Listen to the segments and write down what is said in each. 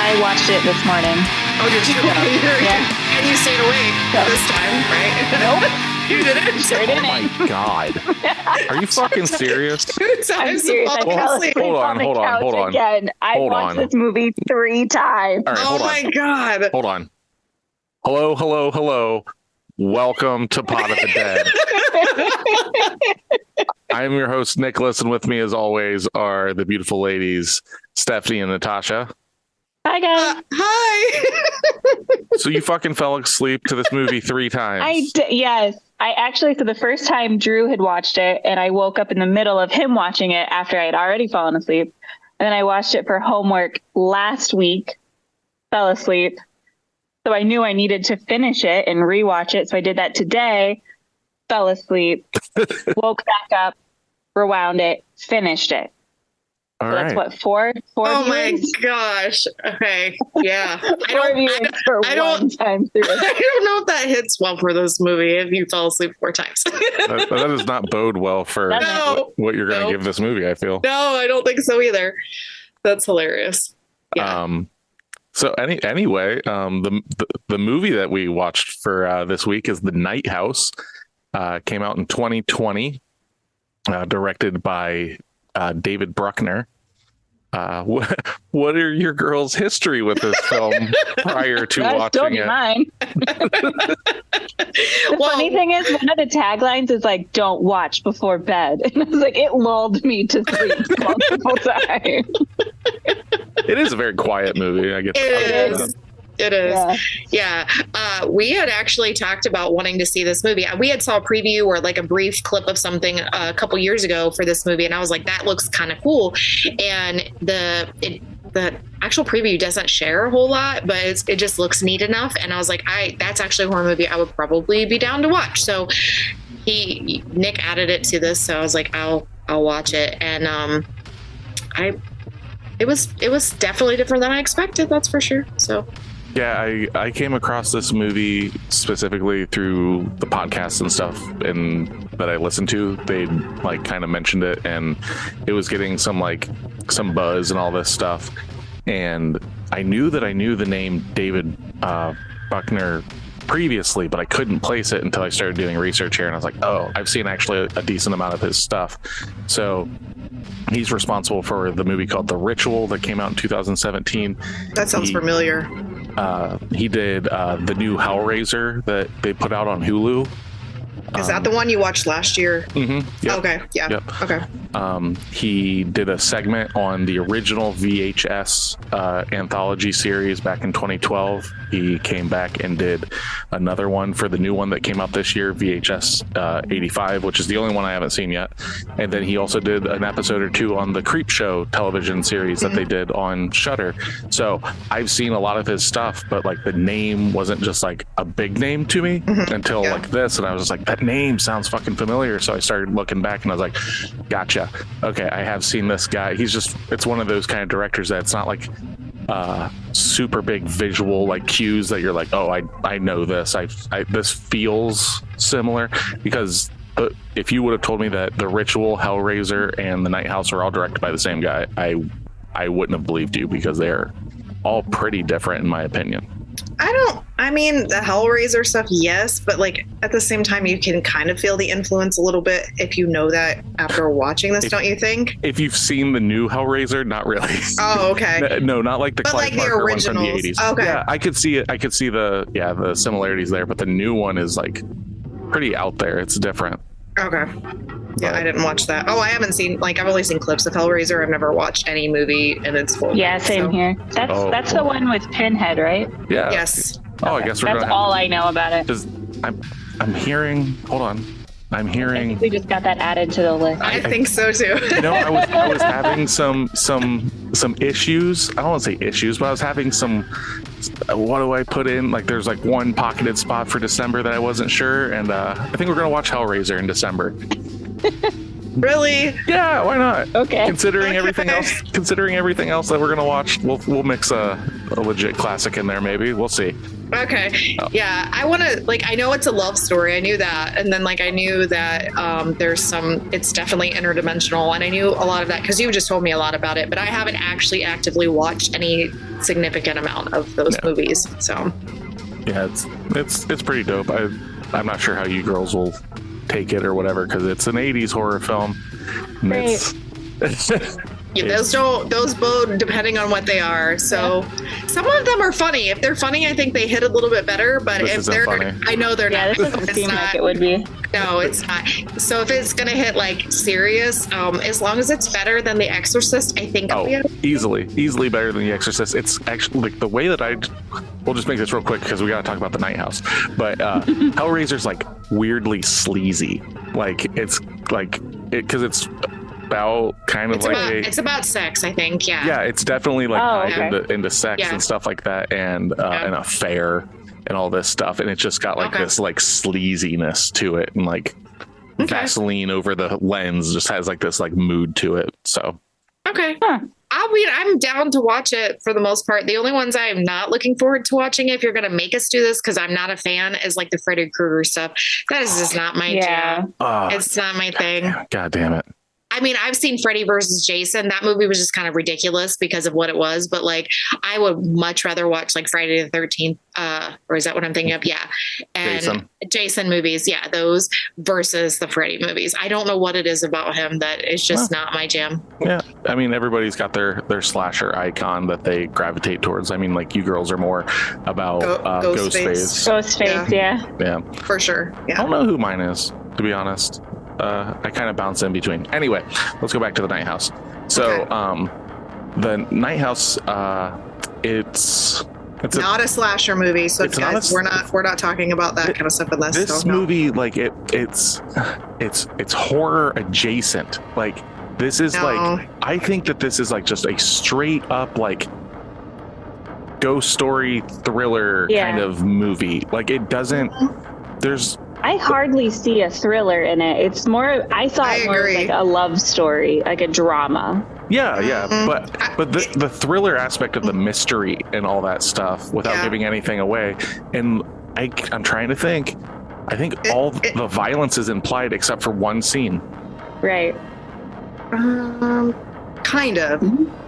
I watched it this morning. Oh, did you? Yeah. And you stayed awake this time, right? Nope. You didn't? Sure Oh didn't. my God. Are you fucking serious? 2 times. I'm serious. I fall fell asleep. asleep on the couch again. I watched this movie 3 times. All right, Oh my God. Hold on. Hello. Welcome to Pot of the Dead. I'm your host, Nicholas, and with me, as always, are the beautiful ladies, Stephanie and Natasha. Hi, guys. Hi. So you fucking fell asleep to this movie 3 times. Yes. I actually, so the first time Drew had watched it, and I woke up in the middle of him watching it after I had already fallen asleep. And then I watched it for homework last week, fell asleep. So I knew I needed to finish it and rewatch it. So I did that today, fell asleep, woke back up, rewound it, finished it. All So right. that's what, four Oh viewings? my gosh. Okay. Yeah. Four viewings for one time through. I don't know if that hits well for this movie if you fell asleep 4 times. that does not bode well for No. what you're going to give this movie, I feel. No, I don't think so either. That's hilarious. Yeah. So anyway, the movie that we watched for this week is The Night House. Came out in 2020, directed by David Bruckner. What are your girls' history with this film prior to watching it? Mine. The funny thing is, one of the taglines is like, "Don't watch before bed," and I was like, it lulled me to sleep multiple times. It is a very quiet movie. I guess It is. Yeah. We had actually talked about wanting to see this movie. We had saw a preview or like a brief clip of something a couple years ago for this movie. And I was like, that looks kind of cool. And the actual preview doesn't share a whole lot, but it just looks neat enough. And I was like, that's actually a horror movie I would probably be down to watch. So Nick added it to this. So I was like, I'll watch it. And it was definitely different than I expected. That's for sure. So. Yeah, I came across this movie specifically through the podcasts and stuff and that I listened to. They like kind of mentioned it, and it was getting some buzz and all this stuff. And I knew the name David Bruckner previously, but I couldn't place it until I started doing research here. And I was like, oh, I've seen actually a decent amount of his stuff. So he's responsible for the movie called The Ritual that came out in 2017. That sounds familiar. He did the new Hellraiser that they put out on Hulu. Is that the one you watched last year? Mm-hmm. Yep. Okay. Yeah. Yep. Okay. He did a segment on the original VHS anthology series back in 2012. He came back and did another one for the new one that came out this year, VHS 85, which is the only one I haven't seen yet. And then he also did an episode or 2 on the Creep Show television series that they did on Shudder. So I've seen a lot of his stuff, but like the name wasn't just like a big name to me until like this. And I was just like, that name sounds fucking familiar. So I started looking back and I was like, gotcha. Okay, I have seen this guy. It's one of those kind of directors that's not like super big visual like cues that you're like, oh, I know this. This feels similar, because if you would have told me that The Ritual, Hellraiser, and The Night House are all directed by the same guy, I wouldn't have believed you, because they're all pretty different in my opinion. I mean, the Hellraiser stuff, yes, but like at the same time, you can kind of feel the influence a little bit if you know that after watching this, don't you think? If you've seen the new Hellraiser, not really. Oh, okay. No, not like the Clive Barker one from the 80s. Okay. Yeah, I could see it. I could see the similarities there, but the new one is like pretty out there. It's different. Okay. Yeah, I didn't watch that. Oh, I haven't seen, I've only seen clips of Hellraiser. I've never watched any movie in its full. Yeah, same here. That's the one with Pinhead, right? Yeah. Yes. Oh, I guess that's all I know about it. I'm hearing. Hold on. I'm hearing. I think we just got that added to the list. I think so too. I was having some issues. I don't want to say issues, but I was having some. What do I put in? Like, there's like one pocketed spot for December that I wasn't sure, and I think we're gonna watch Hellraiser in December. Really? Yeah, why not? Okay. Considering everything else that we're gonna watch, we'll mix a legit classic in there. Maybe we'll see. Okay. Yeah, I want to, like, I know it's a love story. I knew that. And then, like, I knew that it's definitely interdimensional. And I knew a lot of that because you just told me a lot about it. But I haven't actually actively watched any significant amount of those movies. So, yeah, it's pretty dope. I'm not sure how you girls will take it or whatever because it's an 80s horror film. Right. Yeah, those bode depending on what they are. So some of them are funny. If they're funny, I think they hit a little bit better. But if they're funny. I know they're not. This doesn't seem like it would be. No, it's not. So if it's gonna hit like serious, as long as it's better than The Exorcist, I think. Easily better than The Exorcist. It's actually like the way that we'll just make this real quick because we got to talk about The Night House. But Hellraiser's like weirdly sleazy. Like it's like because it's about it's about sex, I think. Yeah, it's definitely like tied into sex and stuff like that, and an affair and all this stuff, and it just got like this like sleaziness to it, and like Vaseline over the lens just has like this like mood to it. So I'm down to watch it for the most part. The only ones I'm not looking forward to watching, if you're going to make us do this, because I'm not a fan, is like the Freddy Krueger stuff. That is just not my jam. It's not my thing. God damn it. I mean, I've seen Freddy versus Jason. That movie was just kind of ridiculous because of what it was. But like, I would much rather watch like Friday the 13th, or is that what I'm thinking of? Yeah. And Jason movies. Yeah. Those versus the Freddy movies. I don't know what it is about him that is just not my jam. Yeah. I mean, everybody's got their slasher icon that they gravitate towards. I mean, like you girls are more about Ghostface. Ghostface. Yeah. For sure. Yeah. I don't know who mine is, to be honest. I kind of bounce in between. Anyway, let's go back to The Night House. So, The Night House, it's not a slasher movie. So guys, we're not talking about that kind of stuff in this. This movie, like it's horror adjacent. Like this is like, I think that this is like just a straight up like ghost story thriller kind of movie. Like it doesn't. I hardly see a thriller in it. It's more, I saw it more like a love story, like a drama. Yeah. But the thriller aspect of the mystery and all that stuff without giving anything away. And I'm trying to think. I think all the violence is implied except for one scene. Right. Kind of. Mm-hmm.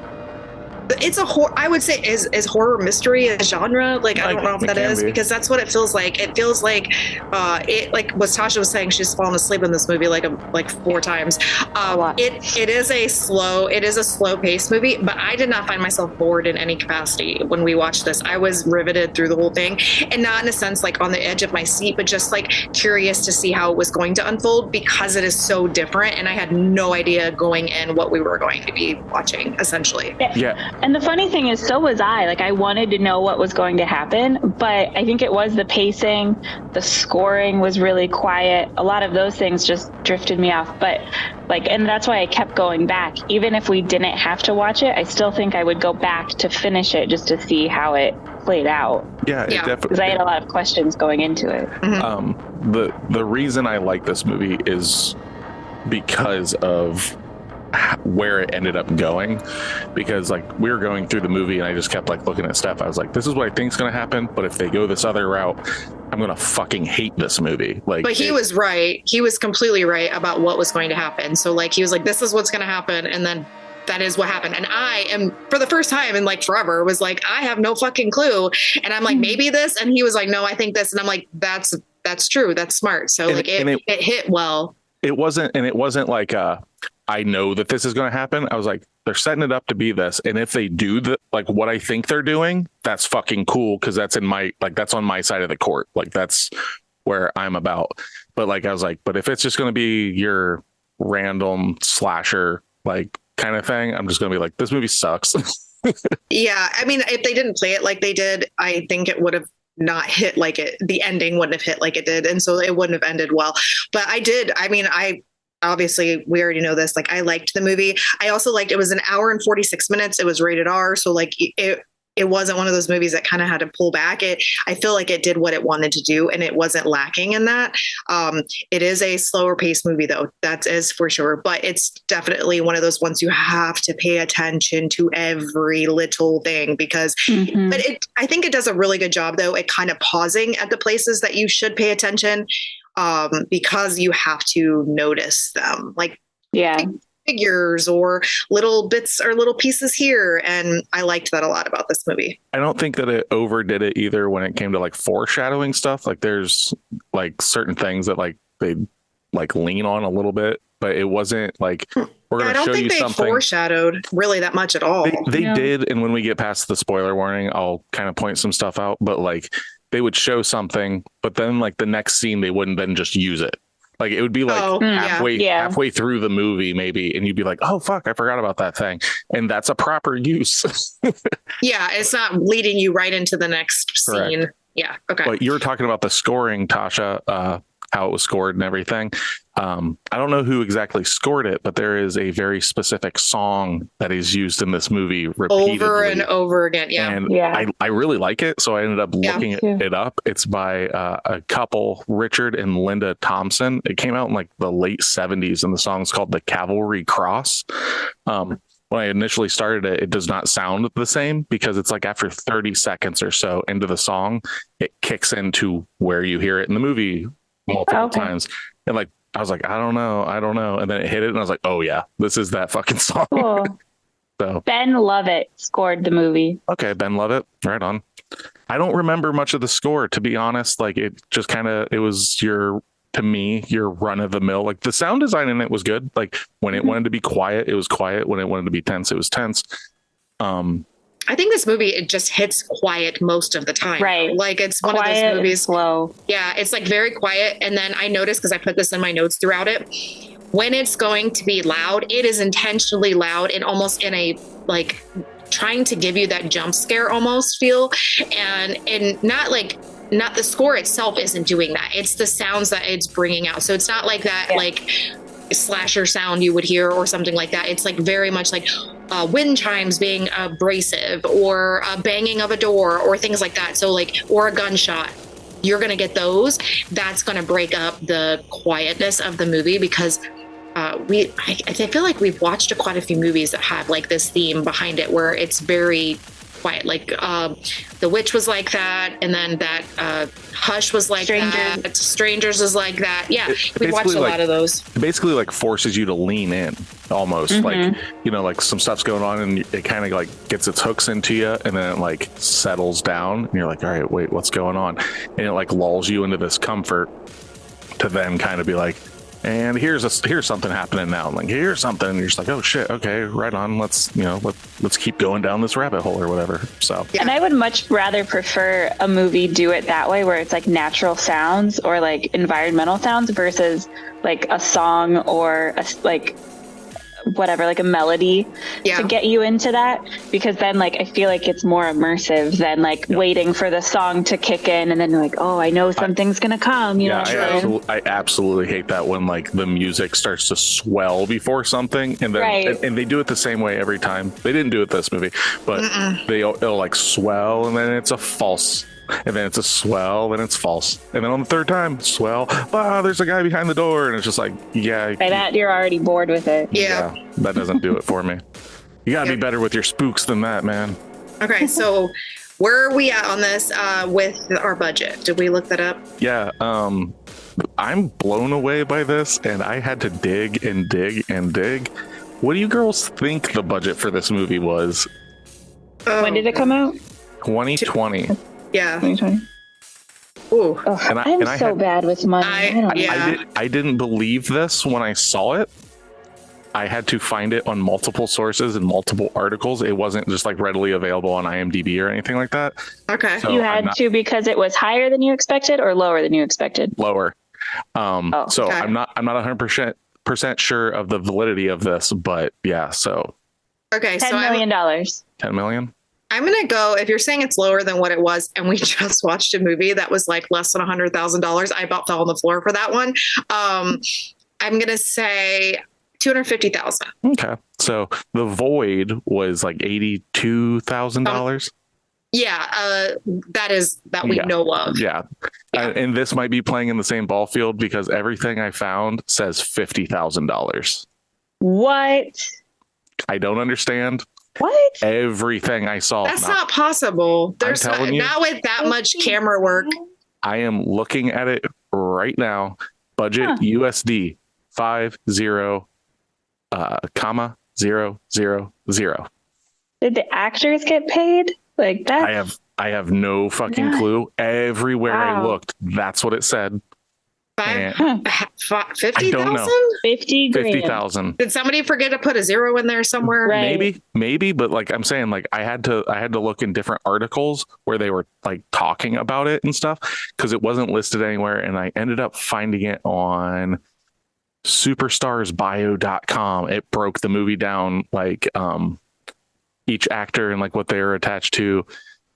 It's a horror. I would say is horror mystery a genre? Like I don't know if that is because that's what it feels like. It feels like it like what Tasha was saying. She's fallen asleep in this movie like 4 times. It is a slow paced movie, but I did not find myself bored in any capacity when we watched this. I was riveted through the whole thing, and not in a sense like on the edge of my seat, but just like curious to see how it was going to unfold because it is so different, and I had no idea going in what we were going to be watching. Essentially, yeah. And the funny thing is, so was I. Like, I wanted to know what was going to happen, but I think it was the pacing, the scoring was really quiet. A lot of those things just drifted me off. But, like, and that's why I kept going back. Even if we didn't have to watch it, I still think I would go back to finish it just to see how it played out. Yeah, it definitely. Because I had a lot of questions going into it. Mm-hmm. The reason I like this movie is because of where it ended up going, because like we were going through the movie and I just kept like looking at stuff. I was like, this is what I think's gonna happen, but if they go this other route, I'm gonna fucking hate this movie. Like, but he was right. He was completely right about what was going to happen. So like he was like, this is what's gonna happen, and then that is what happened. And I am, for the first time in like forever, was like, I have no fucking clue. And I'm like, maybe this, and he was like, no, I think this, and I'm like, that's true. That's smart. So like it hit well. It wasn't like I know that this is going to happen. I was like, they're setting it up to be this. And if they do like what I think they're doing, that's fucking cool. Cause that's that's on my side of the court. Like that's where I'm about. But like, I was like, but if it's just going to be your random slasher, like kind of thing, I'm just going to be like, this movie sucks. Yeah. I mean, if they didn't play it like they did, I think it would have not hit like it, the ending wouldn't have hit like it did. And so it wouldn't have ended well, but obviously we already know this. Like I liked the movie. I also liked, it was an hour and 46 minutes. It was rated R. So like it wasn't one of those movies that kind of had to pull back. I feel like it did what it wanted to do, and it wasn't lacking in that. It is a slower paced movie, though. That is for sure. But it's definitely one of those ones you have to pay attention to every little thing because, but I think it does a really good job, though, at kind of pausing at the places that you should pay attention because you have to notice them. Like, figures or little bits or little pieces here, and I liked that a lot about this movie. I don't think that it overdid it either when it came to like foreshadowing stuff. Like there's like certain things that like they like lean on a little bit, but it wasn't like we're gonna show you something. I don't think they foreshadowed really that much at all. They did, and when we get past the spoiler warning, I'll kind of point some stuff out, but like they would show something, but then like the next scene they wouldn't then just use it. Like it would be like halfway through the movie, maybe, and you'd be like, "Oh fuck, I forgot about that thing," and that's a proper use. Yeah, it's not leading you right into the next scene. Correct. Yeah, okay. But you were talking about the scoring, Tasha, how it was scored and everything. I don't know who exactly scored it, but there is a very specific song that is used in this movie repeatedly. Over and over again. Yeah. And I really like it. So I ended up looking it up. It's by a couple, Richard and Linda Thompson. It came out in like the late 70s, and the song's called The Cavalry Cross. When I initially started it, it does not sound the same because it's like after 30 seconds or so into the song, it kicks into where you hear it in the movie multiple times. And like, I was like, I don't know. And then it hit it and I was like, oh yeah, this is that fucking song. Cool. So Ben Lovett scored the movie. Okay. Ben Lovett. Right on. I don't remember much of the score, to be honest. Like it just kind of, it was your run of the mill. Like the sound design in it was good. Like when it wanted to be quiet, it was quiet. When it wanted to be tense, it was tense. I think this movie, it just hits quiet most of the time. Right. Like it's one of those movies. Slow. Yeah. It's like very quiet. And then I noticed, because I put this in my notes throughout it, when it's going to be loud, it is intentionally loud and almost in a like trying to give you that jump scare almost feel. And not the score itself isn't doing that. It's the sounds that it's bringing out. So it's not like that, like slasher sound you would hear or something like that. It's like very much like wind chimes being abrasive or a banging of a door or things like that. So like, or a gunshot, you're going to get those. That's going to break up the quietness of the movie because I feel like we've watched quite a few movies that have like this theme behind it where it's very quiet. Like The Witch was like that, and then that Hush was like that. Strangers is like that. Yeah, we watched a lot of those. It basically like forces you to lean in almost. Like, you know, like some stuff's going on and it kind of like gets its hooks into you, and then it like settles down and you're like, all right, wait, what's going on? And it like lulls you into this comfort to then kind of be like, and here's something happening now. I'm like, here's something. And you're just like, oh shit, okay, right on. Let's keep going down this rabbit hole or whatever. So, and I would much rather prefer a movie do it that way, where it's like natural sounds or like environmental sounds versus like a song or like whatever, like a melody to get you into that, because then like I feel like it's more immersive than like waiting for the song to kick in and then you're like, oh, I know something's gonna come, you know. I absolutely hate that when like the music starts to swell before something, and then and they do it the same way every time. They didn't do it this movie, but it'll like swell and then it's a false. And then it's a swell, then it's false. And then on the third time, swell, there's a guy behind the door. And it's just like, by that, you're already bored with it. Yeah. That doesn't do it for me. You got to be better with your spooks than that, man. Okay, so where are we at on this with our budget? Did we look that up? Yeah, I'm blown away by this, and I had to dig and dig and dig. What do you girls think the budget for this movie was? When did it come out? 2020. Yeah. 2020. Ooh. I'm so bad with money. I didn't believe this when I saw it. I had to find it on multiple sources and multiple articles. It wasn't just like readily available on IMDb or anything like that. Okay. So you had to because it was higher than you expected or lower than you expected? Lower. So I'm not 100% sure of the validity of this, but yeah. So. Okay. $10 million. $10 million. I'm going to go, if you're saying it's lower than what it was, and we just watched a movie that was like less than $100,000, I about fell on the floor for that one. I'm going to say $250,000. Okay. So The Void was like $82,000. Yeah, that we know of. Yeah. And this might be playing in the same ball field because everything I found says $50,000. What? I don't understand. What? Everything I saw. That's not possible. There's not with that much camera work. I am looking at it right now. Budget USD 50, comma 000. Did the actors get paid? Like that? I have no fucking clue. Everywhere I looked, that's what it said. 50,000? 50,000. Did somebody forget to put a zero in there somewhere? Right. Maybe, but like I'm saying, like I had to look in different articles where they were like talking about it and stuff because it wasn't listed anywhere, and I ended up finding it on superstarsbio.com. It broke the movie down like each actor and like what they were attached to,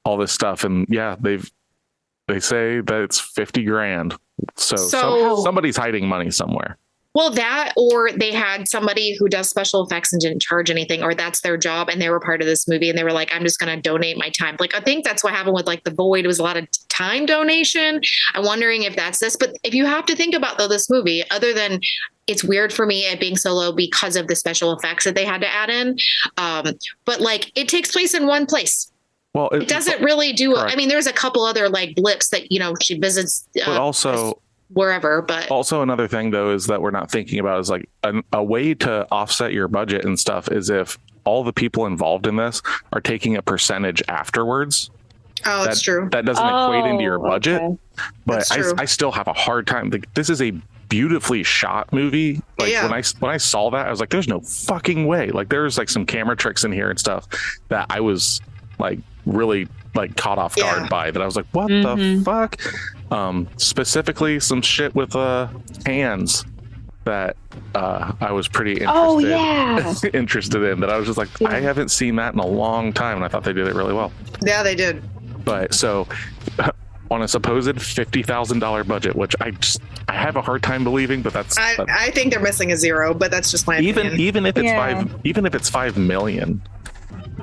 all this stuff, and yeah, they say that it's 50 grand. So somebody's hiding money somewhere. Well, that, or they had somebody who does special effects and didn't charge anything, or that's their job and they were part of this movie and they were like, I'm just going to donate my time. Like, I think that's what happened with like The Void. It was a lot of time donation. I'm wondering if that's this, but if you have to think about though, this movie, other than it's weird for me it being so low because of the special effects that they had to add in. But like it takes place in one place. Well, it doesn't really do. I mean, there's a couple other like blips that, you know, she visits, but also wherever. But also another thing though is that we're not thinking about is like a way to offset your budget and stuff is if all the people involved in this are taking a percentage afterwards. Oh, that's true. That doesn't equate into your budget, but I still have a hard time. This is a beautifully shot movie. Like when I saw that, I was like, "There's no fucking way!" Like there's like some camera tricks in here and stuff that I was like really like caught off guard by. That I was like, "What the fuck?" Specifically, some shit with hands that I was pretty interested in. That I was just like, I haven't seen that in a long time, and I thought they did it really well. Yeah, they did. But so on a supposed $50,000 budget, which I have a hard time believing, but I think they're missing a zero, but that's just my opinion. Even if it's 5 million,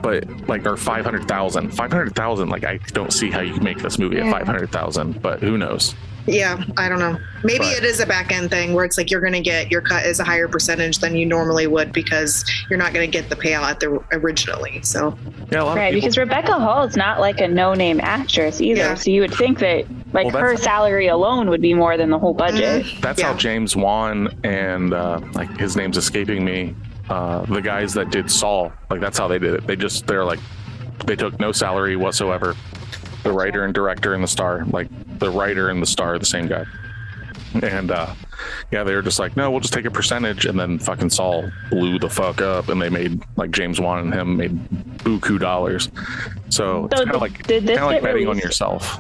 but like, or 500,000, like I don't see how you can make this movie at 500,000, but who knows? Yeah, I don't know. Maybe it is a back end thing where it's like you're going to get your cut is a higher percentage than you normally would because you're not going to get the payout originally. So because Rebecca Hall is not like a no-name actress either. Yeah. So you would think that like her salary alone would be more than the whole budget. That's how James Wan and like his name's escaping me. The guys that did Saul, like that's how they did it. They took no salary whatsoever. The writer and director and the star, like the writer and the star are the same guy. And they were just like, no, we'll just take a percentage. And then fucking Saul blew the fuck up and they made like James Wan and him made buku dollars. So it's kind of like betting on yourself.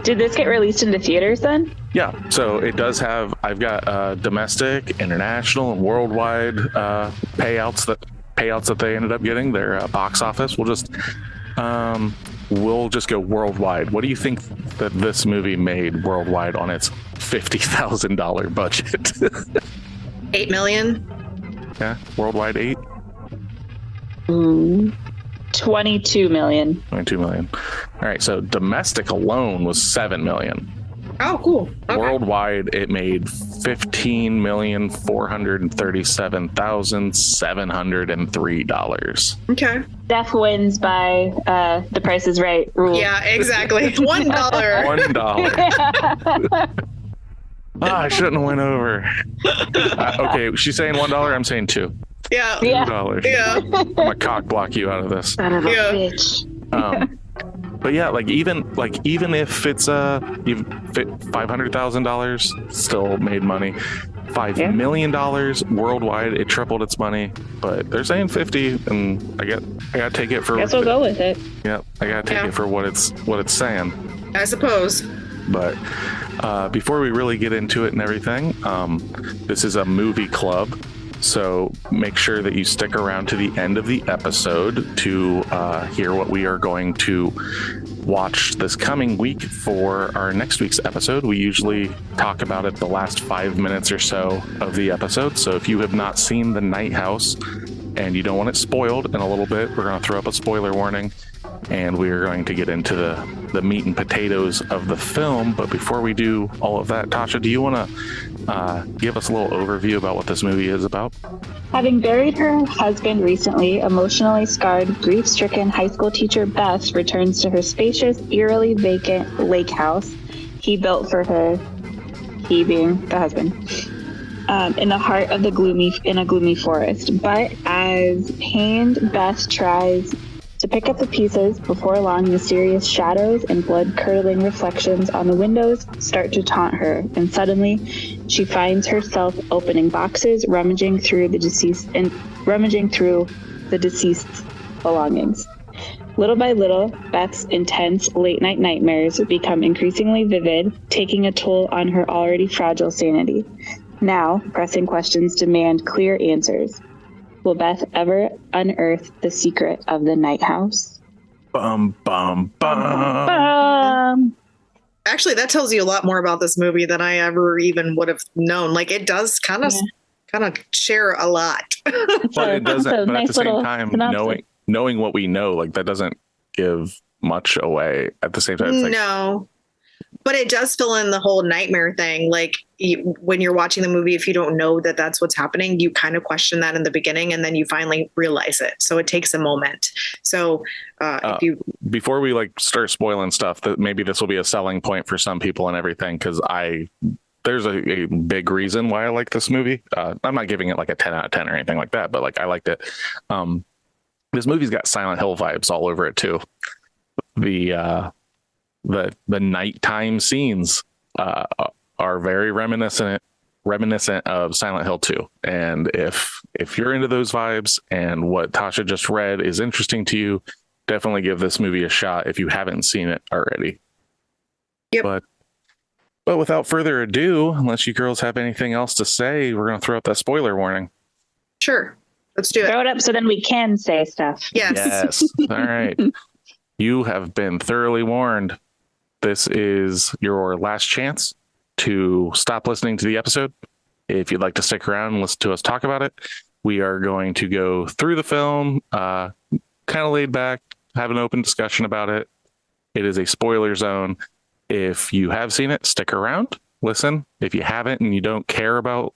Did this get released into theaters then? Yeah, so it does have. I've got domestic, international, and worldwide payouts that they ended up getting. Their box office. We'll just go worldwide. What do you think that this movie made worldwide on its $50,000 budget? 8 million. Yeah, worldwide 8. 22 million. 22 million. All right, so domestic alone was 7 million. Oh, cool. Okay. Worldwide, it made $15,437,703. Okay. Steph wins by The Price is Right rule. Yeah, exactly. $1. $1. I shouldn't have went over. Okay, she's saying $1. I'm saying $2. Yeah. $2. Yeah. I'm gonna cock block you out of this. Son of a bitch. But yeah, like even if it's $500,000, still made money. $5 million worldwide, it tripled its money. But they're saying 50, and I gotta take it for. Guess we'll go with it. Yep, I gotta take it for what it's saying. I suppose. But before we really get into it and everything, this is a movie club. So make sure that you stick around to the end of the episode to hear what we are going to watch this coming week for our next week's episode. We usually talk about it the last 5 minutes or so of the episode. So if you have not seen The Night House, and you don't want it spoiled in a little bit, we're going to throw up a spoiler warning, and we're going to get into the meat and potatoes of the film. But before we do all of that, Tasha, do you want to give us a little overview about what this movie is about? Having buried her husband recently, emotionally scarred, grief-stricken high school teacher Beth returns to her spacious, eerily vacant lake house he built for her, he being the husband, in the heart of a gloomy forest. But as pained Beth tries to pick up the pieces, before long, mysterious shadows and blood-curdling reflections on the windows start to taunt her, and suddenly she finds herself opening boxes, rummaging through the deceased's belongings. Little by little, Beth's intense late-night nightmares become increasingly vivid, taking a toll on her already fragile sanity. Now, pressing questions demand clear answers. Will Beth ever unearth the secret of the night house? Bum, bum, bum. Actually, that tells you a lot more about this movie than I ever even would have known. Like, it does kind of share a lot. But it doesn't. But nice at the same time, knowing what we know, like, that doesn't give much away. At the same time, it's like, no. But it does fill in the whole nightmare thing. Like, when you're watching the movie, if you don't know that that's what's happening, you kind of question that in the beginning, and then you finally realize it. So it takes a moment. So before we start spoiling stuff, that maybe this will be a selling point for some people and everything, because there's a big reason why I like this movie. I'm not giving it like a 10 out of 10 or anything like that, but I liked it. This movie's got Silent Hill vibes all over it too. The nighttime scenes are very reminiscent of Silent Hill 2. And if you're into those vibes and what Tasha just read is interesting to you, definitely give this movie a shot if you haven't seen it already. Yep. But without further ado, unless you girls have anything else to say, we're going to throw out that spoiler warning. Sure. Let's do it. Throw it up so then we can say stuff. Yes. All right. You have been thoroughly warned. This is your last chance to stop listening to the episode. If you'd like to stick around and listen to us talk about it, we are going to go through the film, kind of laid back, have an open discussion about it. It is a spoiler zone. If you have seen it, stick around, listen. If you haven't and you don't care about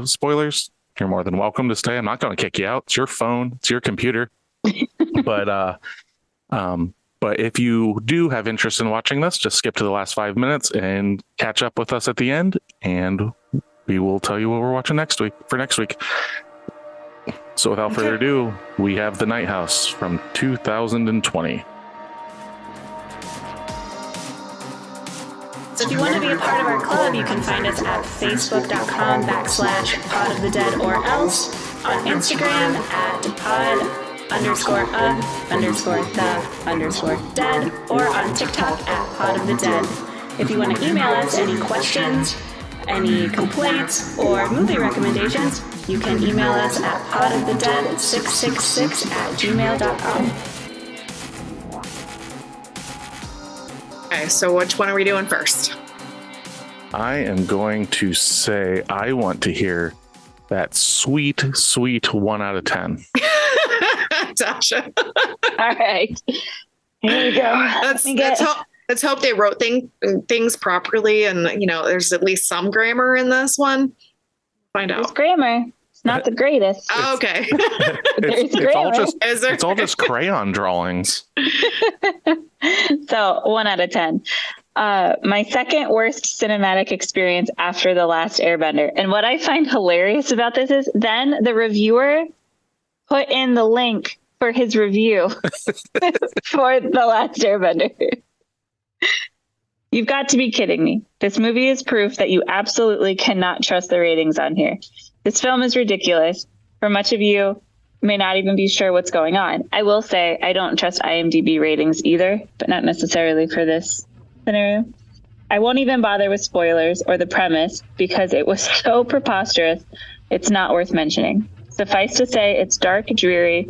spoilers, you're more than welcome to stay. I'm not going to kick you out. It's your phone. It's your computer. But if you do have interest in watching this, just skip to the last 5 minutes and catch up with us at the end, and we will tell you what we're watching next week. So without further ado, we have The Night House from 2020. So if you want to be a part of our club, you can find us at facebook.com/Pod of the Dead or else, on Instagram at pod_of_the_dead, or on TikTok at Pod of the Dead. If you want to email us any questions, any complaints, or movie recommendations, you can email us at podofthedead666@gmail.com. Okay, so which one are we doing first? I am going to say I want to hear that sweet 1 out of 10. Tasha. All right. Here we go. Let's hope they wrote things properly, and there's at least some grammar in this one. Find out. There's grammar. It's not the greatest. Oh, okay. It's all just crayon drawings. So 1 out of 10. My second worst cinematic experience after The Last Airbender. And what I find hilarious about this is then the reviewer put in the link for his review for The Last Airbender. You've got to be kidding me. This movie is proof that you absolutely cannot trust the ratings on here. This film is ridiculous. For much of you, may not even be sure what's going on. I will say I don't trust IMDb ratings either, but not necessarily for this scenario. I won't even bother with spoilers or the premise because it was so preposterous, it's not worth mentioning. Suffice to say, it's dark, dreary,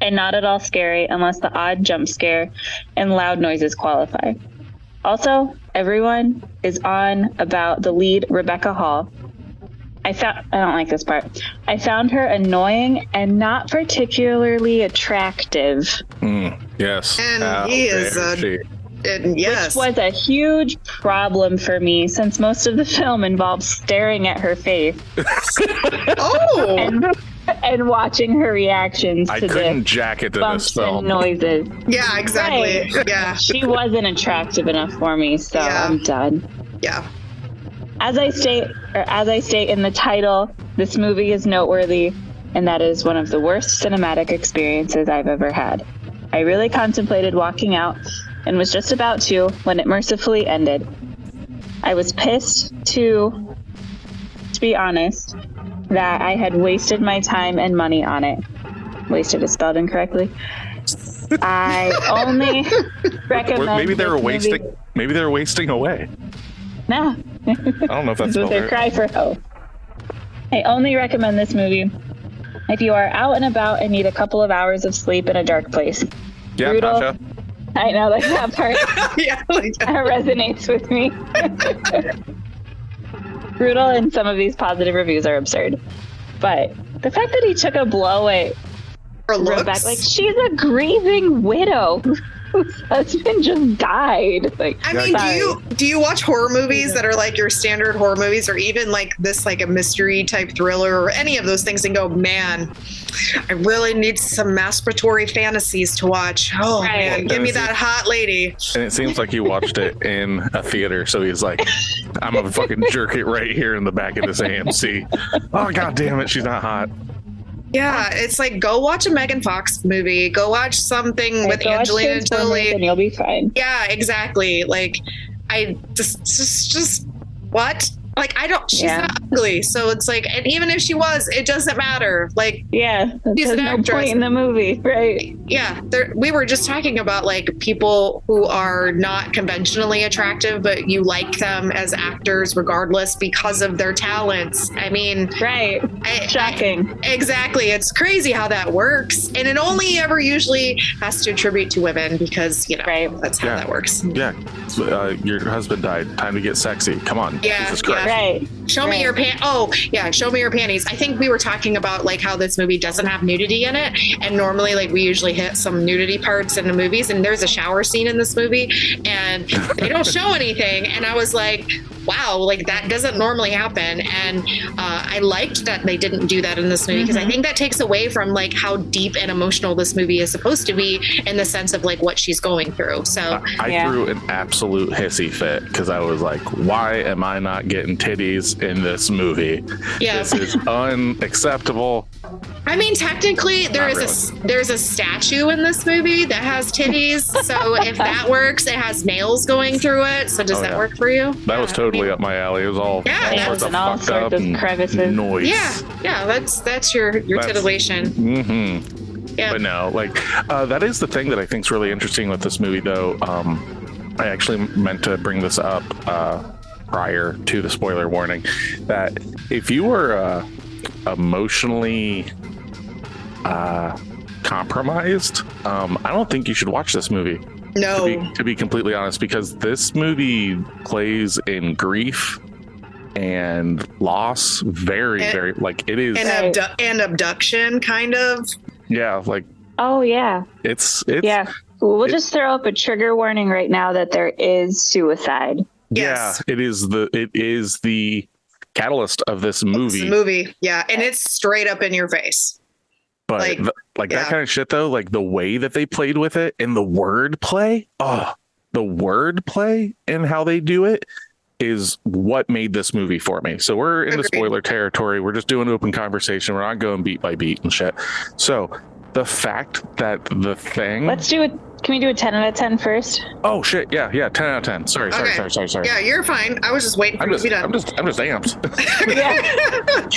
and not at all scary unless the odd jump scare and loud noises qualify. Also, everyone is on about the lead, Rebecca Hall. I don't like this part. I found her annoying and not particularly attractive. Yes. And he is yes. Which was a huge problem for me since most of the film involves staring at her face. And watching her reactions to couldn't jack it to bumps this film. and noises. Yeah, exactly. Right. Yeah. She wasn't attractive enough for me, so I'm done. Yeah. As I state in the title, this movie is noteworthy, and that is one of the worst cinematic experiences I've ever had. I really contemplated walking out and was just about to when it mercifully ended. I was pissed to be honest, that I had wasted my time and money on it. Wasted is spelled incorrectly. I only recommend. Maybe they were wasting away. No. I don't know if that's their cry for help. I only recommend this movie if you are out and about and need a couple of hours of sleep in a dark place. Yeah, Brutal. Tasha. I know, like that part that resonates with me. Brutal, and some of these positive reviews are absurd. But the fact that he took a blow at Rebecca, like, she's a grieving widow whose husband just died. Like, I mean, do you watch horror movies that are like your standard horror movies, or even like this, like a mystery type thriller, or any of those things, and go, man, I really need some masturbatory fantasies to watch. Oh man, give me that hot lady. And it seems like he watched it in a theater, so he's like, I'm gonna fucking jerk it right here in the back of this AMC. Oh god damn it, she's not hot. Yeah, it's like, go watch a Megan Fox movie. Go watch something with Angelina Jolie, and you'll be fine. Yeah, exactly. Like, I just what? Like, she's not ugly, so it's like, and even if she was, it doesn't matter. Like, yeah, she's there's an no actress. point in the movie, right? Yeah, we were just talking about like people who are not conventionally attractive, but you like them as actors regardless because of their talents. I mean, right? Shocking. Exactly. It's crazy how that works, and it only ever usually has to attribute to women because that's how that works. Yeah, your husband died. Time to get sexy. Come on. Yeah. Jesus Christ. Right. Show me your pants. Oh, yeah. Show me your panties. I think we were talking about like how this movie doesn't have nudity in it. And normally like we usually hit some nudity parts in the movies, and there's a shower scene in this movie and they don't show anything. And I was like, wow, like that doesn't normally happen. And I liked that they didn't do that in this movie because I think that takes away from like how deep and emotional this movie is supposed to be in the sense of like what she's going through. So I threw an absolute hissy fit because I was like, why am I not getting titties in this movie? Yeah. This is unacceptable. I mean, technically there's a statue in this movie that has titties. So if that works, it has nails going through it. So does that work for you? That was totally up my alley. It was all sorts of all fucked sorts up of crevices. noise. Yeah, that's your titillation. Mm-hmm. Yeah. But no, like that is the thing that I think is really interesting with this movie, though. I actually meant to bring this up prior to the spoiler warning, that if you were emotionally compromised, I don't think you should watch this movie. No. To be completely honest, because this movie plays in grief and loss very like it is, and abduction kind of. Yeah, like oh yeah, it's yeah. We'll just throw up a trigger warning right now that there is suicide. Yes. Yeah, it is the catalyst of this movie. Yeah, and it's straight up in your face. But that kind of shit, though, like the way that they played with it and the wordplay, and how they do it is what made this movie for me. So we're in the spoiler territory. We're just doing open conversation. We're not going beat by beat and shit. So the fact that the thing... Let's do it. Can we do a 10 out of 10 first? Oh shit! Yeah, 10 out of 10. Sorry. Yeah, you're fine. I was just waiting for you to be done. I'm just amped.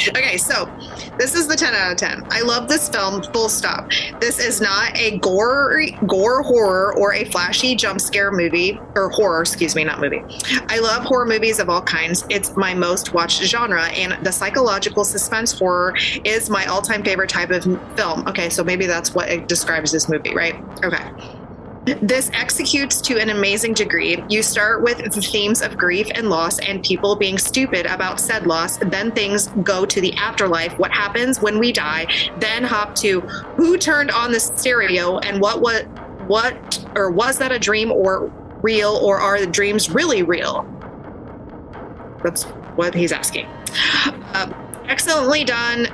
Okay, so this is the 10 out of 10. I love this film. Full stop. This is not a gore horror or a flashy jump scare movie or horror. Excuse me, not movie. I love horror movies of all kinds. It's my most watched genre, and the psychological suspense horror is my all-time favorite type of film. Okay, so maybe that's what it describes this movie, right? Okay. This executes to an amazing degree. You start with the themes of grief and loss and people being stupid about said loss. Then things go to the afterlife, what happens when we die. Then hop to who turned on the stereo and what or was that a dream or real, or are the dreams really real? That's what he's asking. Excellently done.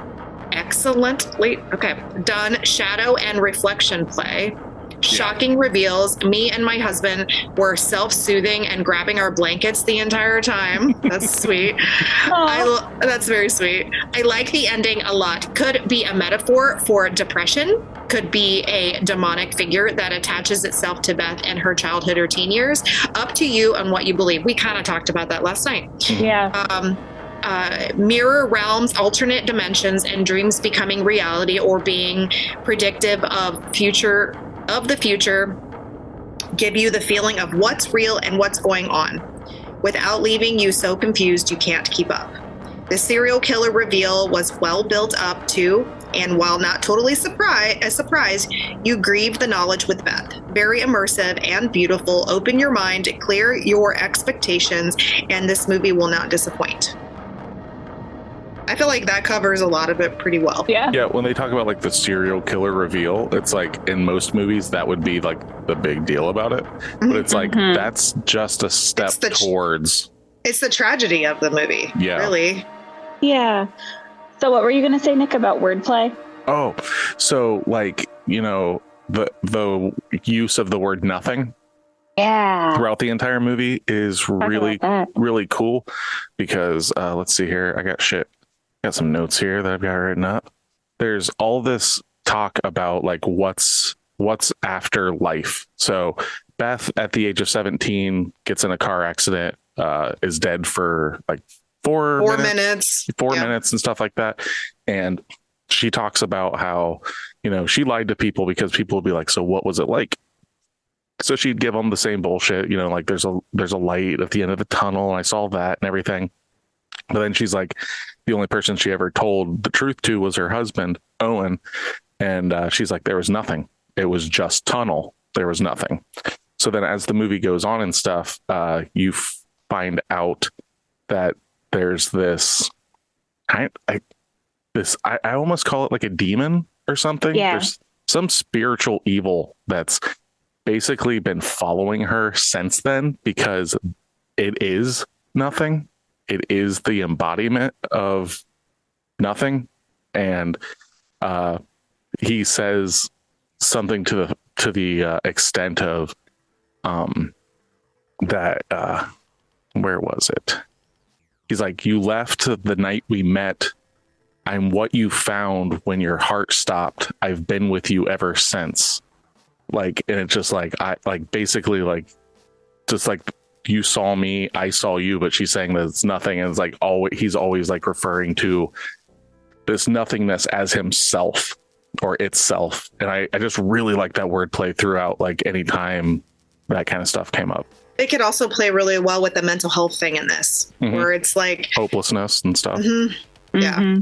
Done shadow and reflection play. Shocking reveals. Me and my husband were self-soothing and grabbing our blankets the entire time. That's sweet. That's very sweet. I like the ending a lot. Could be a metaphor for depression. Could be a demonic figure that attaches itself to Beth in her childhood or teen years. Up to you on what you believe. We kind of talked about that last night. Yeah. Mirror realms, alternate dimensions, and dreams becoming reality or being predictive of the future give you the feeling of what's real and what's going on without leaving you so confused you can't keep up. The serial killer reveal was well built up to, and while not totally a surprise, you grieve the knowledge with Beth. Very immersive and beautiful. Open your mind, clear your expectations, and this movie will not disappoint. I feel like that covers a lot of it pretty well. Yeah, when they talk about like the serial killer reveal, it's like in most movies that would be like the big deal about it. But it's like that's just a step towards. It's the tragedy of the movie. Yeah. Really. Yeah. So what were you going to say, Nick, about wordplay? Oh, so like, you know, the use of the word nothing. Yeah. Throughout the entire movie is really cool because let's see here. I got some notes here that I've got written up. There's all this talk about like what's after life. So Beth at the age of 17 gets in a car accident, is dead for like four minutes and stuff like that. And she talks about how, you know, she lied to people because people would be like, so what was it like? So she'd give them the same bullshit, you know, like there's a light at the end of the tunnel and I saw that and everything. But then she's like, the only person she ever told the truth to was her husband, Owen. And she's like, there was nothing. It was just tunnel. There was nothing. So then as the movie goes on and stuff, you find out that there's this, I almost call it like a demon or something. Yeah. There's some spiritual evil that's basically been following her since then because it is nothing. It is the embodiment of nothing. And he says something to the extent of that where was it? He's like, you left the night we met. I'm what you found when your heart stopped. I've been with you ever since. Like, and it's just like, I like basically like, just like you saw me, I saw you, but she's saying that it's nothing. And it's like, he's always like referring to this nothingness as himself or itself. And I just really like that wordplay throughout, like anytime that kind of stuff came up. It could also play really well with the mental health thing in this, where it's like hopelessness and stuff. Yeah.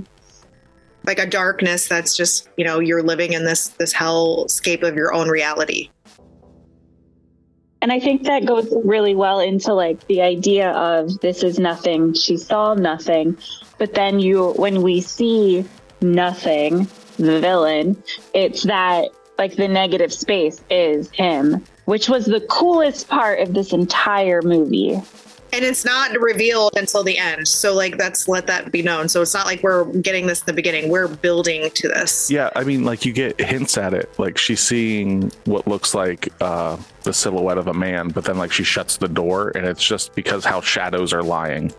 Like a darkness that's just, you know, you're living in this hellscape of your own reality. And I think that goes really well into like the idea of this is nothing. She saw nothing. But then when we see nothing, the villain, it's that like the negative space is him, which was the coolest part of this entire movie. And it's not revealed until the end. So like, let that be known. So it's not like we're getting this in the beginning. We're building to this. Yeah. I mean, like you get hints at it. Like she's seeing what looks like the silhouette of a man, but then like she shuts the door and it's just because how shadows are lying.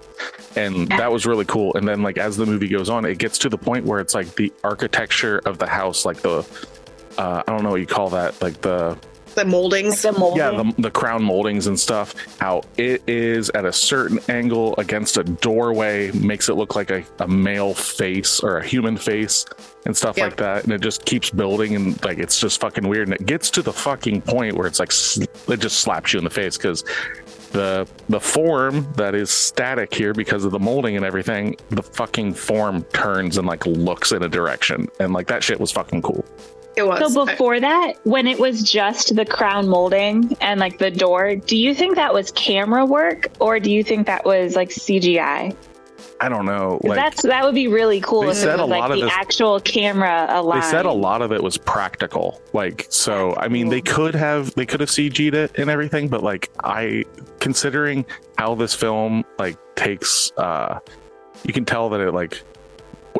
And that was really cool. And then like, as the movie goes on, it gets to the point where it's like the architecture of the house, like the, I don't know what you call that. Like the moldings. Yeah, the crown moldings and stuff, how it is at a certain angle against a doorway makes it look like a male face or a human face and stuff like that. And it just keeps building and like it's just fucking weird. And it gets to the fucking point where it's like it just slaps you in the face because the form that is static here because of the molding and everything, the fucking form turns and like looks in a direction. And like that shit was fucking cool. It was. So before that, when it was just the crown molding and like the door, do you think that was camera work or do you think that was like CGI? I don't know. Like, that would be really cool if it was like the actual camera aligned. They said a lot of it was practical. Like, so I mean, they could have CG'd it and everything, but like considering how this film like takes, you can tell that it like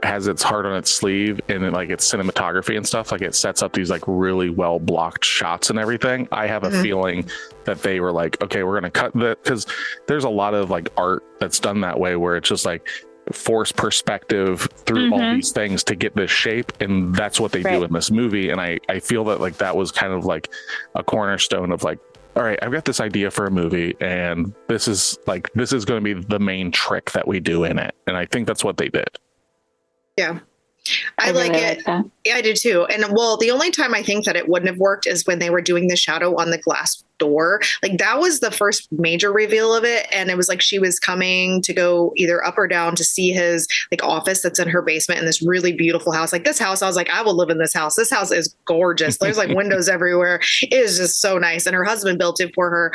has its heart on its sleeve and then, like its cinematography and stuff. Like it sets up these like really well blocked shots and everything. I have a feeling that they were like, okay, we're gonna cut that, because there's a lot of like art that's done that way where it's just like force perspective through all these things to get this shape, and that's what they do in this movie. And I feel that like that was kind of like a cornerstone of like, all right, I've got this idea for a movie and this is going to be the main trick that we do in it. And I think that's what they did. Yeah. I like it. Yeah, I do too. And well, the only time I think that it wouldn't have worked is when they were doing the shadow on the glass door. Like that was the first major reveal of it. And it was like she was coming to go either up or down to see his like office that's in her basement in this really beautiful house. Like this house, I was like, I will live in this house. This house is gorgeous. There's like windows everywhere. It is just so nice. And her husband built it for her.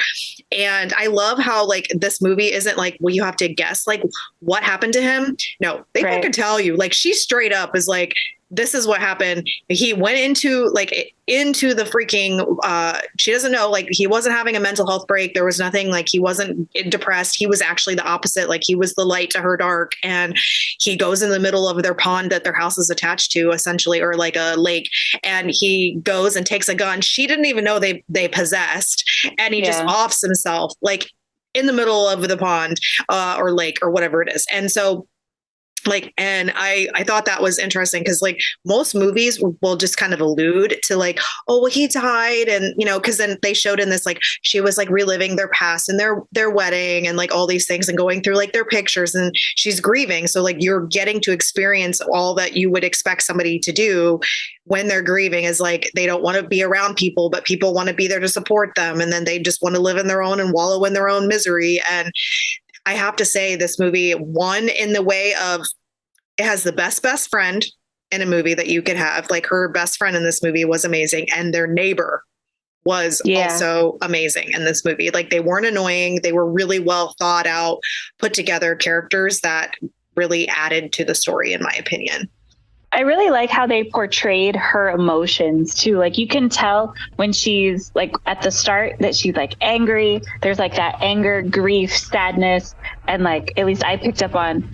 And I love how like this movie isn't like, well, you have to guess like what happened to him. No, they can tell you. Like she straight up is like, this is what happened. He went into the freaking, she doesn't know, like he wasn't having a mental health break. There was nothing, like he wasn't depressed. He was actually the opposite. Like he was the light to her dark. And he goes in the middle of their pond that their house is attached to essentially, or like a lake. And he goes and takes a gun. She didn't even know they possessed. And he just offs himself like in the middle of the pond or lake or whatever it is. And so like, and I thought that was interesting because like most movies will just kind of allude to like, oh, well, he died. And, you know, because then they showed in this, like she was like reliving their past and their wedding and like all these things and going through like their pictures and she's grieving. So like you're getting to experience all that you would expect somebody to do when they're grieving is like they don't want to be around people, but people want to be there to support them. And then they just want to live in their own and wallow in their own misery. And I have to say this movie won in the way of it has the best friend in a movie that you could have. Like her best friend in this movie was amazing. And their neighbor was also amazing in this movie. Like they weren't annoying. They were really well thought out, put together characters that really added to the story, in my opinion. I really like how they portrayed her emotions too. Like you can tell when she's like at the start that she's like angry. There's like that anger, grief, sadness. And like, at least I picked up on,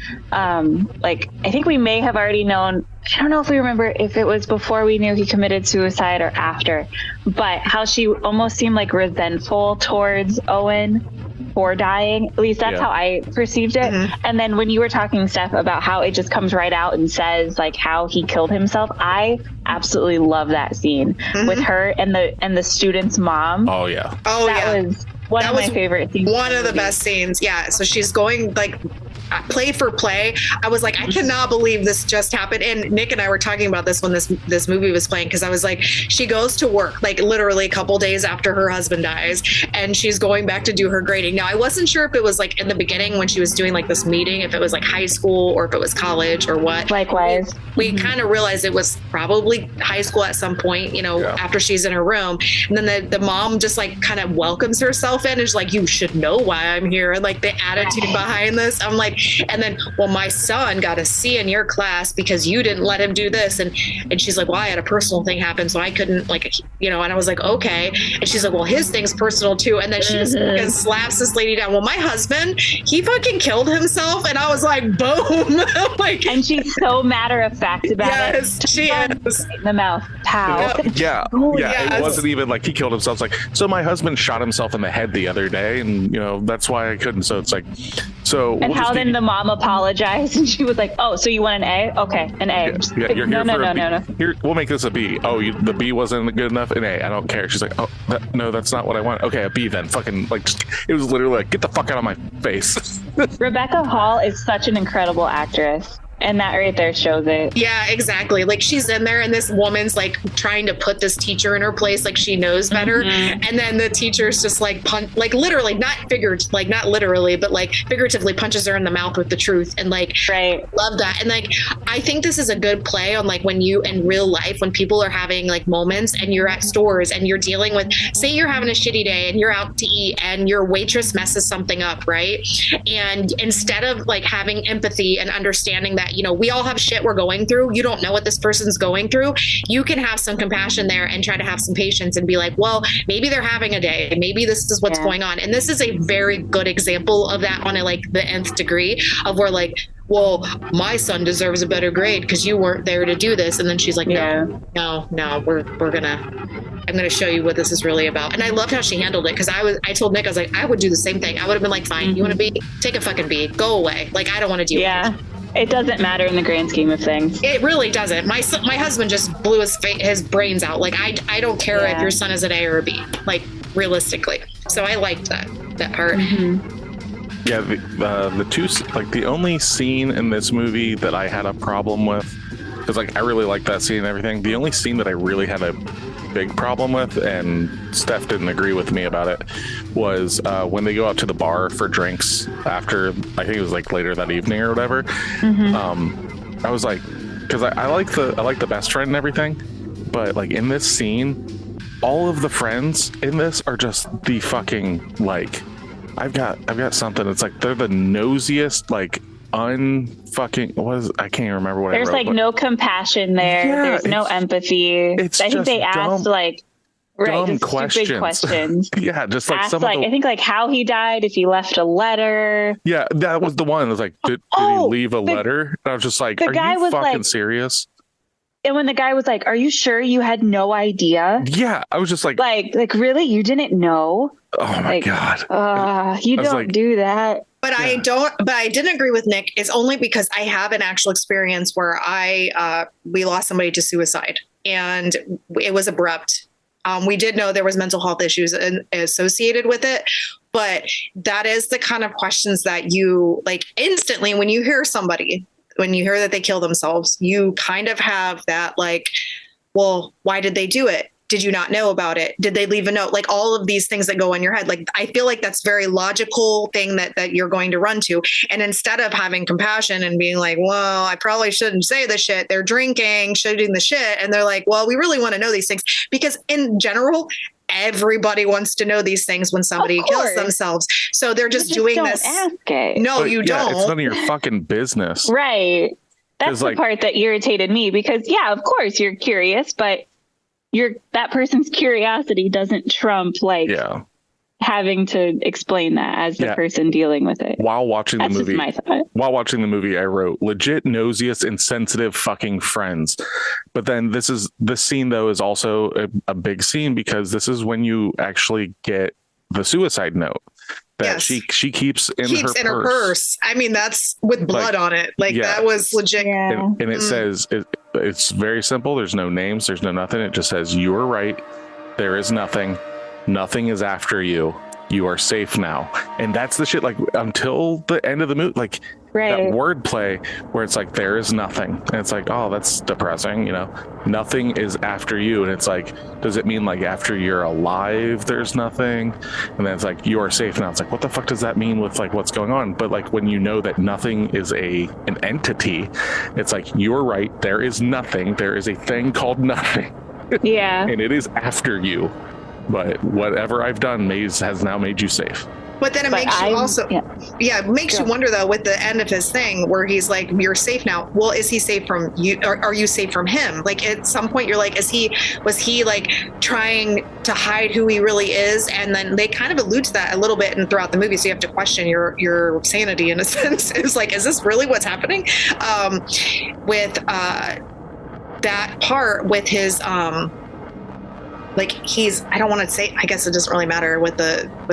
like, I think we may have already known, I don't know if we remember if it was before we knew he committed suicide or after, but how she almost seemed like resentful towards Owen for dying. At least that's how I perceived it. And then when you were talking, Steph, about how it just comes right out and says like how he killed himself, I absolutely love that scene with her and the student's mom. Oh yeah. That was one of my favorite scenes. One of the best scenes. Yeah. So she's going like play for play. I was like, I cannot believe this just happened. And Nick and I were talking about this when this movie was playing, because I was like, she goes to work like literally a couple days after her husband dies, and she's going back to do her grading. Now, I wasn't sure if it was like in the beginning when she was doing like this meeting, if it was like high school or if it was college or what. Likewise. We kind of realized it was probably high school at some point, you know, after she's in her room. And then the mom just like kind of welcomes herself in and is like, you should know why I'm here. And like the attitude behind this, I'm like, and then, well, my son got a C in your class because you didn't let him do this. And she's like, well, I had a personal thing happen, so I couldn't, like, you know, and I was like, okay. And she's like, well, his thing's personal too. And then she just fucking slaps this lady down. Well, my husband, he fucking killed himself. And I was like, boom. Like, and she's so matter of fact about it. She is. In the mouth. Pow. Yeah. It wasn't even like he killed himself. It's like, so my husband shot himself in the head the other day, and you know that's why I couldn't. So it's like, so. And how then the mom apologized, and she was like, "Oh, so you want an A? Okay, an A." Yeah, you're here no. Here, we'll make this a B. Oh, the B wasn't good enough. An A. I don't care. She's like, "Oh, no, that's not what I want." Okay, a B then. Fucking like, it was literally like, get the fuck out of my face. Rebecca Hall is such an incredible actress. And that right there shows it. Yeah, exactly. Like she's in there and this woman's like trying to put this teacher in her place, like she knows better. Mm-hmm. And then the teacher's just like literally, not literally, but like figuratively punches her in the mouth with the truth. And like, right. Love that. And like, I think this is a good play on like when you in real life, when people are having like moments and you're at stores and you're dealing with, say you're having a shitty day and you're out to eat and your waitress messes something up, right? And instead of like having empathy and understanding that, you know, we all have shit we're going through. You don't know what this person's going through. You can have some compassion there and try to have some patience and be like, well, maybe they're having a day. Maybe this is what's going on. And this is a very good example of that on a, like the nth degree of where like, well, my son deserves a better grade because you weren't there to do this. And then she's like, no, I'm going to show you what this is really about. And I loved how she handled it because I told Nick, I was like, I would do the same thing. I would have been like, fine, you want to be, take a fucking B, go away. Like, I don't want to deal with it. It doesn't matter in the grand scheme of things. It really doesn't. My husband just blew his brains out. Like, I don't care if your son is an A or a B, like realistically. So I liked that part. Mm-hmm. Yeah, the two, like the only scene in this movie that I had a problem with, because like I really like that scene and everything. The only scene that I really had a big problem with, and Steph didn't agree with me about it, was when they go out to the bar for drinks after, I think it was like later that evening or whatever. Mm-hmm. I was like, because I like the best friend and everything, but like in this scene, all of the friends in this are just the fucking like, I've got something. It's like they're the nosiest, like unfucking I can't even remember what there's I wrote. Like no compassion there. There's no empathy. I think they asked like dumb questions. Stupid questions. Yeah, just like asked, some like, of the, I think like how he died, if he left a letter. Yeah, that was the one. It was like, did he leave a letter? And I was just like, are you fucking serious? And when the guy was like, are you sure you had no idea? Yeah, I was just like really? You didn't know? Oh my God. You don't do that. But I didn't agree with Nick. It's only because I have an actual experience where we lost somebody to suicide and it was abrupt. We did know there was mental health issues associated with it, but that is the kind of questions that you like instantly when you hear that they kill themselves, you kind of have that like, well, why did they do it? Did you not know about it? Did they leave a note? Like all of these things that go in your head. Like, I feel like that's very logical thing that you're going to run to. And instead of having compassion and being like, well, I probably shouldn't say the shit. They're drinking, shooting the shit. And they're like, well, we really want to know these things because in general, everybody wants to know these things when somebody kills themselves. So they're just doing this. Ask it. No, you don't. It's none of your fucking business. Right. That's the part that irritated me because of course you're curious, but that person's curiosity doesn't trump having to explain that as the person dealing with it. While watching the movie, just my thought. While watching the movie, I wrote legit nosiest, insensitive fucking friends. But then this scene though is also a big scene because this is when you actually get the suicide note that she keeps in her purse. I mean, that's with blood on it. Like that was legit. Yeah. And it says it's very simple. There's no names. There's no nothing. It just says you were right. There is nothing. Nothing is after you. You are safe now. And that's the shit. Like until the end of the movie, like that wordplay where it's like there is nothing, and it's like, oh, that's depressing. You know, nothing is after you, and it's like, does it mean like after you're alive there's nothing? And then it's like you are safe now. It's like, what the fuck does that mean with like what's going on? But like when you know that nothing is an entity, it's like you're right. There is nothing. There is a thing called nothing. Yeah, and it is after you. But whatever I've done has now made you safe. But then it makes you also, it makes you wonder though, with the end of his thing where he's like, you're safe now. Well, is he safe from you? Or are you safe from him? Like at some point you're like, was he like trying to hide who he really is? And then they kind of allude to that a little bit and throughout the movie. So you have to question your sanity in a sense. It's like, is this really what's happening? With that part with his, like I don't want to say, I guess it doesn't really matter with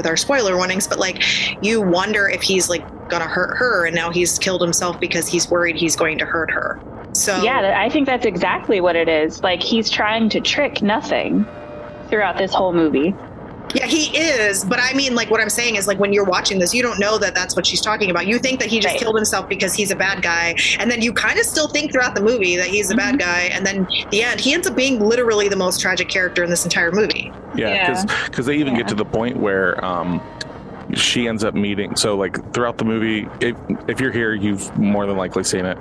our spoiler warnings, but like you wonder if he's like gonna hurt her and now he's killed himself because he's worried he's going to hurt her. So yeah, I think that's exactly what it is. Like he's trying to trick nothing throughout this whole movie. Yeah, he is. But I mean, like, what I'm saying is, like, when you're watching this, you don't know that that's what she's talking about. You think that he just killed himself because he's a bad guy. And then you kind of still think throughout the movie that he's a bad guy. And then the end, he ends up being literally the most tragic character in this entire movie. Yeah, because they even get to the point where she ends up meeting. So like throughout the movie, if you're here, you've more than likely seen it.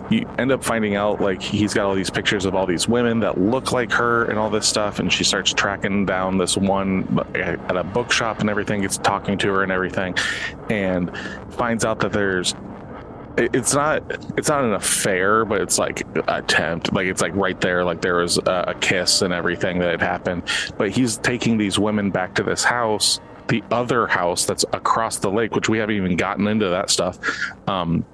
You end up finding out like he's got all these pictures of all these women that look like her and all this stuff, and she starts tracking down this one at a bookshop and everything, gets talking to her and everything, and finds out that there's it's not an affair, but it's like attempt, like it's like right there, like there was a kiss and everything that had happened, but he's taking these women back to this house, the other house that's across the lake, which we haven't even gotten into that stuff. And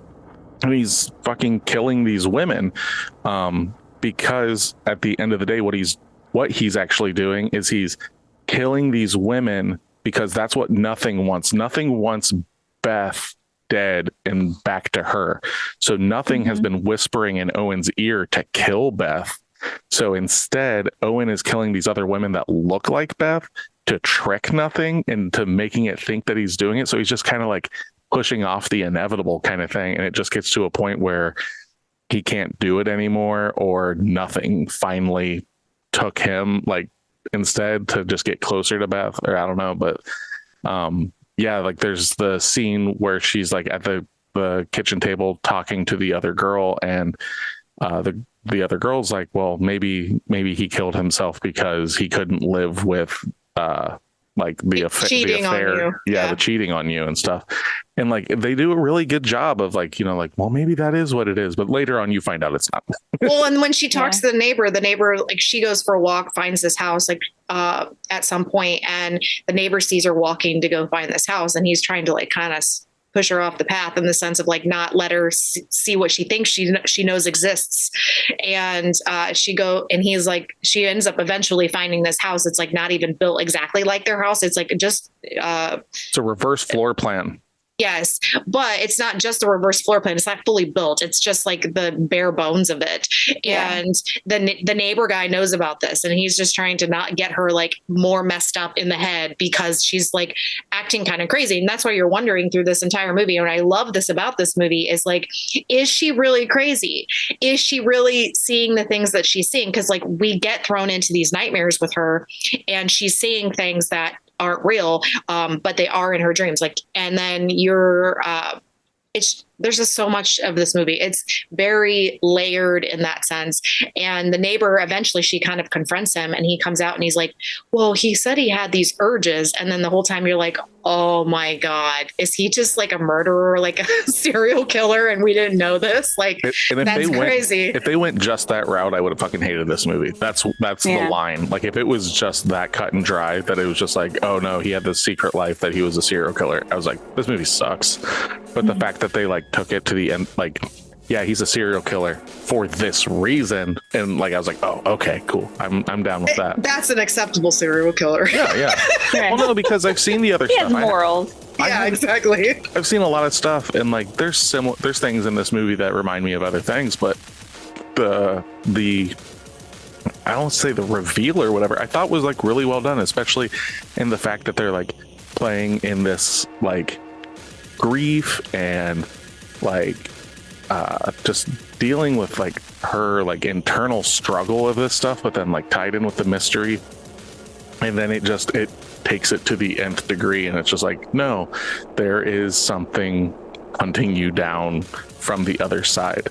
he's fucking killing these women because at the end of the day, what he's actually doing is he's killing these women because that's what Nothing wants. Nothing wants Beth dead and back to her. So Nothing has been whispering in Owen's ear to kill Beth. So instead, Owen is killing these other women that look like Beth to trick Nothing into making it think that he's doing it. So he's just kind of like pushing off the inevitable kind of thing. And it just gets to a point where he can't do it anymore, or Nothing finally took him like instead to just get closer to Beth, or I don't know. But yeah, like there's the scene where she's like at the kitchen table talking to the other girl, and the other girl's like, well, maybe he killed himself because he couldn't live with like the affair, the cheating on you and stuff. And like they do a really good job of like, like, well, maybe that is what it is, but later on you find out it's not. Well, and when she talks to the neighbor, like she goes for a walk, finds this house like at some point, and the neighbor sees her walking to go find this house, and he's trying to like kind of push her off the path in the sense of like not let her see what she thinks she knows exists. And he's like, she ends up eventually finding this house. It's like not even built exactly like their house. It's like just it's a reverse floor plan. Yes, but it's not just a reverse floor plan. It's not fully built. It's just like the bare bones of it. Yeah. And the neighbor guy knows about this, and he's just trying to not get her like more messed up in the head because she's like acting kind of crazy. And that's why you're wondering through this entire movie. And I love this about this movie is like, is she really crazy? Is she really seeing the things that she's seeing? Because like we get thrown into these nightmares with her, and she's seeing things that aren't real, but they are in her dreams. Like, and then there's just so much of this movie. It's very layered in that sense. And the neighbor, eventually she kind of confronts him, and he comes out and he's like, well, he said he had these urges. And then the whole time you're like, oh my God, is he just like a murderer, like a serial killer? And we didn't know this. Like, that's crazy. If they went just that route, I would have fucking hated this movie. That's the line. Like if it was just that cut and dry, that it was just like, oh no, he had this secret life that he was a serial killer, I was like, this movie sucks. But the fact that they like took it to the end, like, yeah, he's a serial killer for this reason, and like I was like, oh, okay, cool, I'm down with that. That's an acceptable serial killer. Yeah. Well, no, because I've seen the other stuff. He has morals. Yeah, exactly. I've seen a lot of stuff, and like there's things in this movie that remind me of other things, but the I don't say the reveal or whatever, I thought was like really well done, especially in the fact that they're like playing in this like grief and like just dealing with like her like internal struggle of this stuff, but then like tied in with the mystery, and then it takes it to the nth degree, and it's just like, no, there is something hunting you down from the other side.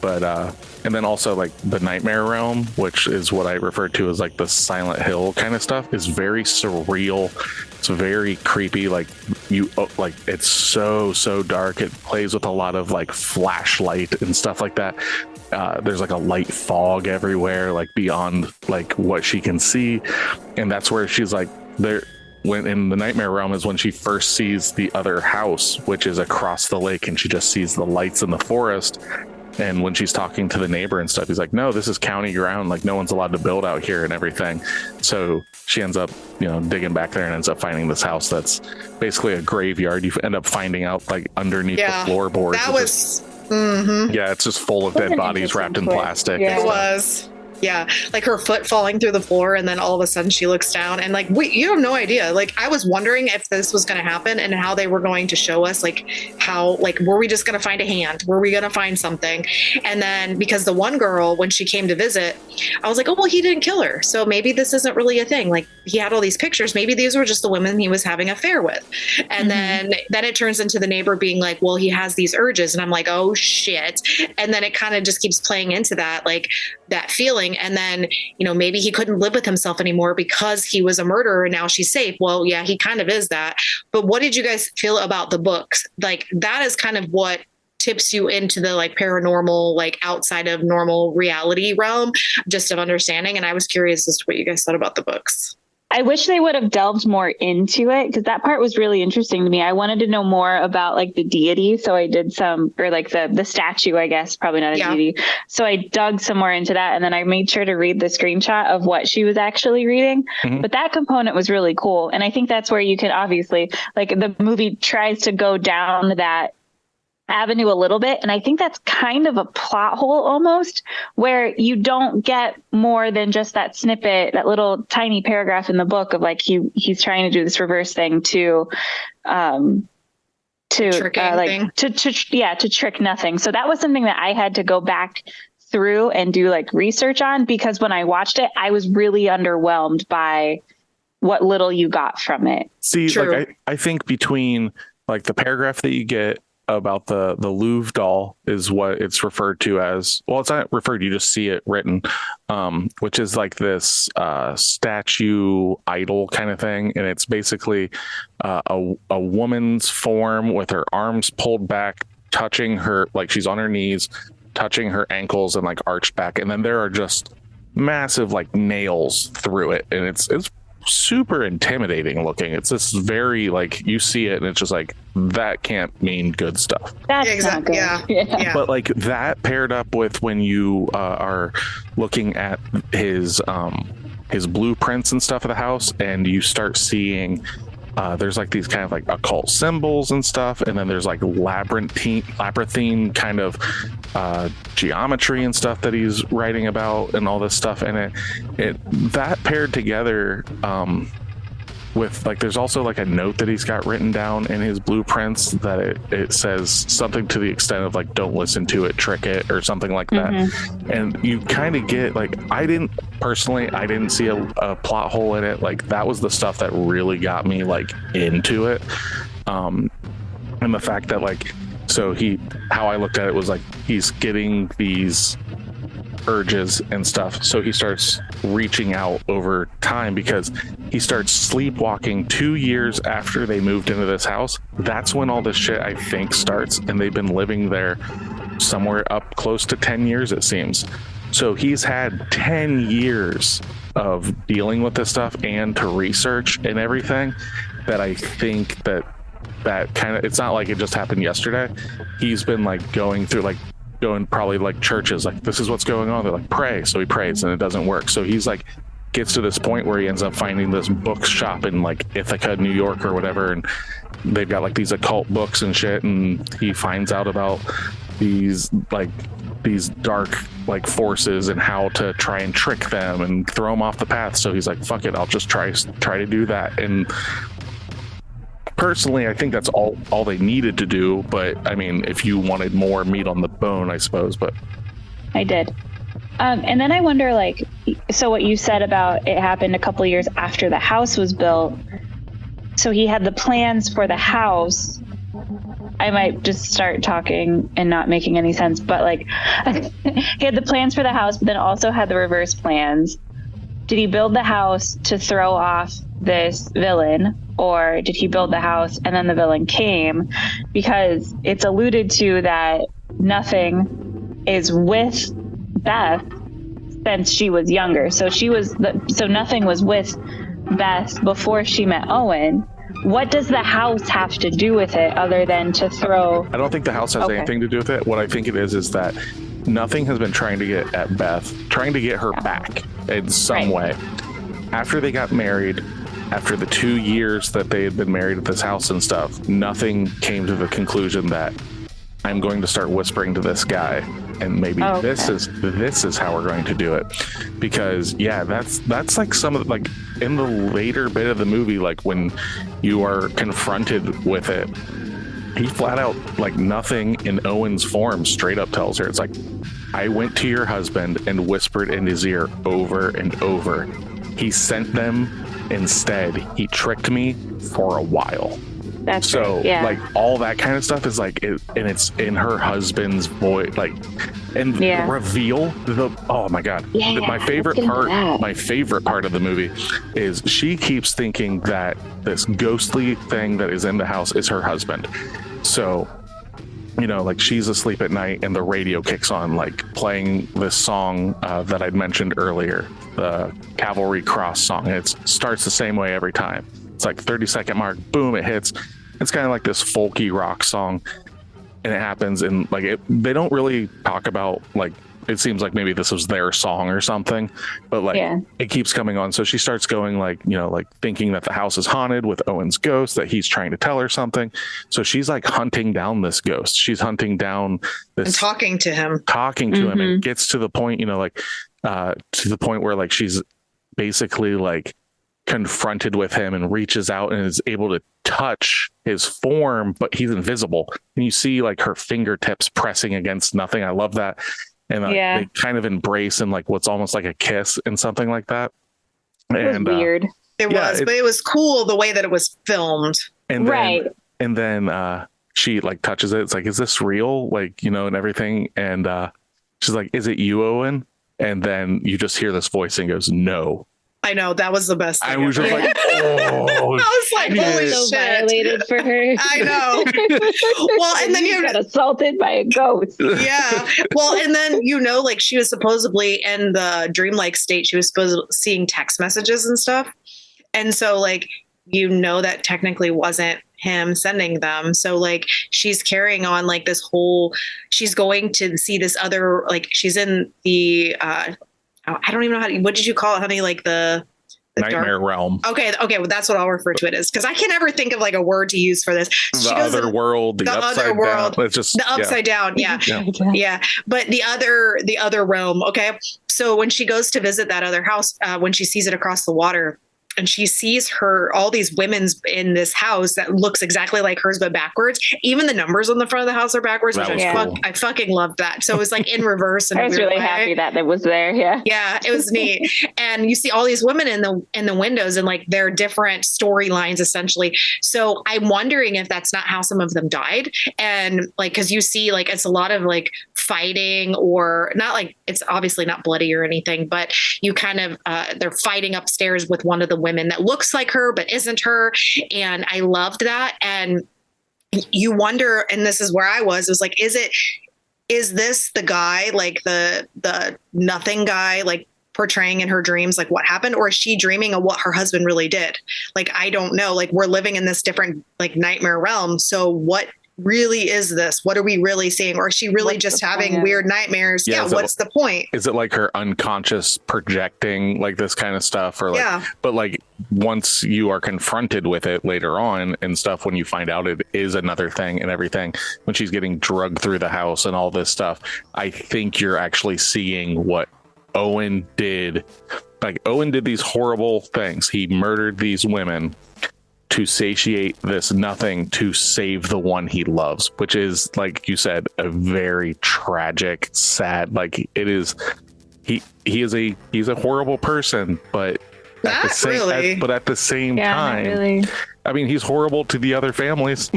But and then also like the nightmare realm, which is what I refer to as like the Silent Hill kind of stuff, is very surreal. It's very creepy. Like it's so dark. It plays with a lot of like flashlight and stuff like that. There's like a light fog everywhere, like beyond like what she can see, and that's where she's like there. When in the nightmare realm is when she first sees the other house, which is across the lake, and she just sees the lights in the forest. And when she's talking to the neighbor and stuff, he's like, no, this is county ground. Like no one's allowed to build out here and everything. So she ends up, digging back there and ends up finding this house that's basically a graveyard. You end up finding out like underneath the floorboards. That was, yeah, it's just full of dead bodies wrapped in plastic. Yeah. It was. Yeah, like her foot falling through the floor, and then all of a sudden she looks down, and like, you have no idea. Like, I was wondering if this was going to happen and how they were going to show us, like, how, like, were we just going to find a hand? Were we going to find something? And then because the one girl, when she came to visit, I was like, oh, well, he didn't kill her, so maybe this isn't really a thing. Like, he had all these pictures. Maybe these were just the women he was having an affair with. And then it turns into the neighbor being like, well, he has these urges, and I'm like, oh shit. And then it kind of just keeps playing into that, like, that feeling. And then, you know, maybe he couldn't live with himself anymore because he was a murderer and now she's safe. Well, yeah, he kind of is that. But what did you guys feel about the books? Like, that is kind of what tips you into the, like, paranormal, like, outside of normal reality realm, just of understanding. And I was curious as to what you guys thought about the books. I wish they would have delved more into it, because that part was really interesting to me. I wanted to know more about, like, the deity. So I did some, or like the statue, I guess, probably not a deity. So I dug some more into that. And then I made sure to read the screenshot of what she was actually reading. But that component was really cool. And I think that's where you can obviously, like, the movie tries to go down that avenue a little bit. And I think that's kind of a plot hole almost, where you don't get more than just that snippet, that little tiny paragraph in the book of, like, he's trying to do this reverse thing to trick nothing. So that was something that I had to go back through and do, like, research on, because when I watched it, I was really underwhelmed by what little you got from it. See, like, I think between, like, the paragraph that you get about the Louvre doll is what it's referred to as. Well, it's not referred, you just see it written, which is like this statue idol kind of thing. And it's basically a woman's form with her arms pulled back, touching her, like, she's on her knees, touching her ankles and, like, arched back. And then there are just massive, like, nails through it. And it's super intimidating looking. It's just very, like, you see it and it's just like, that can't mean good stuff. That's not good. Yeah. But, like, that paired up with when you are looking at his blueprints and stuff of the house, and you start seeing there's, like, these kind of, like, occult symbols and stuff, and then there's, like, labyrinthine kind of geometry and stuff that he's writing about and all this stuff. And it that paired together with, like, there's also, like, a note that he's got written down in his blueprints that it says something to the extent of, like, don't listen to it, trick it, or something like that. And you kind of get, like, I didn't see a plot hole in it. Like, that was the stuff that really got me, like, into it. And the fact that, like, so how I looked at it was, like, he's getting these urges and stuff, so he starts reaching out over time, because he starts sleepwalking 2 years after they moved into this house. That's when all this shit, I think, starts, and they've been living there somewhere up close to 10 years, it seems. So he's had 10 years of dealing with this stuff and to research and everything, that I think that kind of, it's not like it just happened yesterday. He's been, like, going through, like, going probably, like, churches, like, this is what's going on. They're like, pray. So he prays and it doesn't work. So he's, like, gets to this point where he ends up finding this bookshop in, like, Ithaca, New York or whatever. And they've got, like, these occult books and shit. And he finds out about these dark, like, forces and how to try and trick them and throw them off the path. So he's like, fuck it, I'll just try to do that. And personally, I think that's all they needed to do. But I mean, if you wanted more meat on the bone, I suppose. But I did. And then I wonder, like, so what you said about it happened a couple of years after the house was built. So he had the plans for the house. I might just start talking and not making any sense, but, like, he had the plans for the house, but then also had the reverse plans. Did he build the house to throw off this villain, or did he build the house and then the villain came? Because it's alluded to that nothing is with Beth since she was younger. So nothing was with Beth before she met Owen. What does the house have to do with it other than to throw? I don't think the house has anything to do with it. What I think it is that nothing has been trying to get at Beth, trying to get her back in some way. After they got married, after the 2 years that they had been married at this house and stuff, nothing came to the conclusion that I'm going to start whispering to this guy, and maybe this is how we're going to do it. Because that's like some of like in the later bit of the movie, like when you are confronted with it, he flat out, like nothing in Owen's form, straight up tells her, it's like, I went to your husband and whispered in his ear over and over. He sent them instead. He tricked me for a while. That's so right. Yeah. like all that kind of stuff is like and it's in her husband's voice, like, and the reveal, oh my god, my favorite part of the movie is she keeps thinking that this ghostly thing that is in the house is her husband. So like she's asleep at night and the radio kicks on, like playing this song that I'd mentioned earlier, the Cavalry Cross song. And it starts the same way every time. It's like 30-second mark, boom, it hits. It's kind of like this folky rock song, and it happens, and like they don't really talk about, like, it seems like maybe this was their song or something, but like it keeps coming on. So she starts going like, like thinking that the house is haunted with Owen's ghost, that he's trying to tell her something. So she's like hunting down this ghost. She's hunting down this, and talking to him, and gets to the point, to the point where like she's basically like confronted with him and reaches out and is able to touch his form, but he's invisible, and you see like her fingertips pressing against nothing. I love that. And they kind of embrace in like what's almost like a kiss and something like that. It was weird. It was, but it was cool the way that it was filmed. And then she like touches it. It's like, is this real? Like, and everything. And she's like, is it you, Owen? And then you just hear this voice and goes, no. I know, that was the best thing. I was just like, oh. I was like, holy shit. So violated for her. I know. Well, and then you got assaulted by a ghost. Yeah. Well, and then, like she was supposedly in the dreamlike state. She was supposed to seeing text messages and stuff. And so like, that technically wasn't him sending them. So like she's carrying on like this whole, she's going to see this other, like she's in the, I don't even know what did you call it, honey? Like the nightmare realm. Okay. Well, that's what I'll refer to it as, because I can never think of like a word to use for this. The other world, the upside down. It's just the upside down. Yeah. But the other realm. Okay. So when she goes to visit that other house, when she sees it across the water, and she sees all these women's in this house that looks exactly like hers, but backwards. Even the numbers on the front of the house are backwards, which I fucking loved that. So it was like in reverse. I was really happy that was there. Yeah. Yeah, it was neat. And you see all these women in the windows, and like their different storylines essentially. So I'm wondering if that's not how some of them died. And like, cause you see like, it's a lot of like fighting, or not like, it's obviously not bloody or anything, but you kind of, they're fighting upstairs with one of the women that looks like her but isn't her, and I loved that. And you wonder, and this is where I was like, is this the guy, like the nothing guy, like portraying in her dreams like what happened, or is she dreaming of what her husband really did? Like, I don't know, like we're living in this different like nightmare realm, so what really is this? What are we really seeing? Or is she really just having weird nightmares? Yeah. What's the point? Is it like her unconscious projecting like this kind of stuff? Or like, but like once you are confronted with it later on and stuff, when you find out it is another thing and everything, when she's getting drugged through the house and all this stuff, I think you're actually seeing what Owen did. Like Owen did these horrible things. He murdered these women to satiate this nothing to save the one he loves, which is, like you said, a very tragic, sad, like it is. He's a horrible person, but at the same time, I mean, he's horrible to the other families.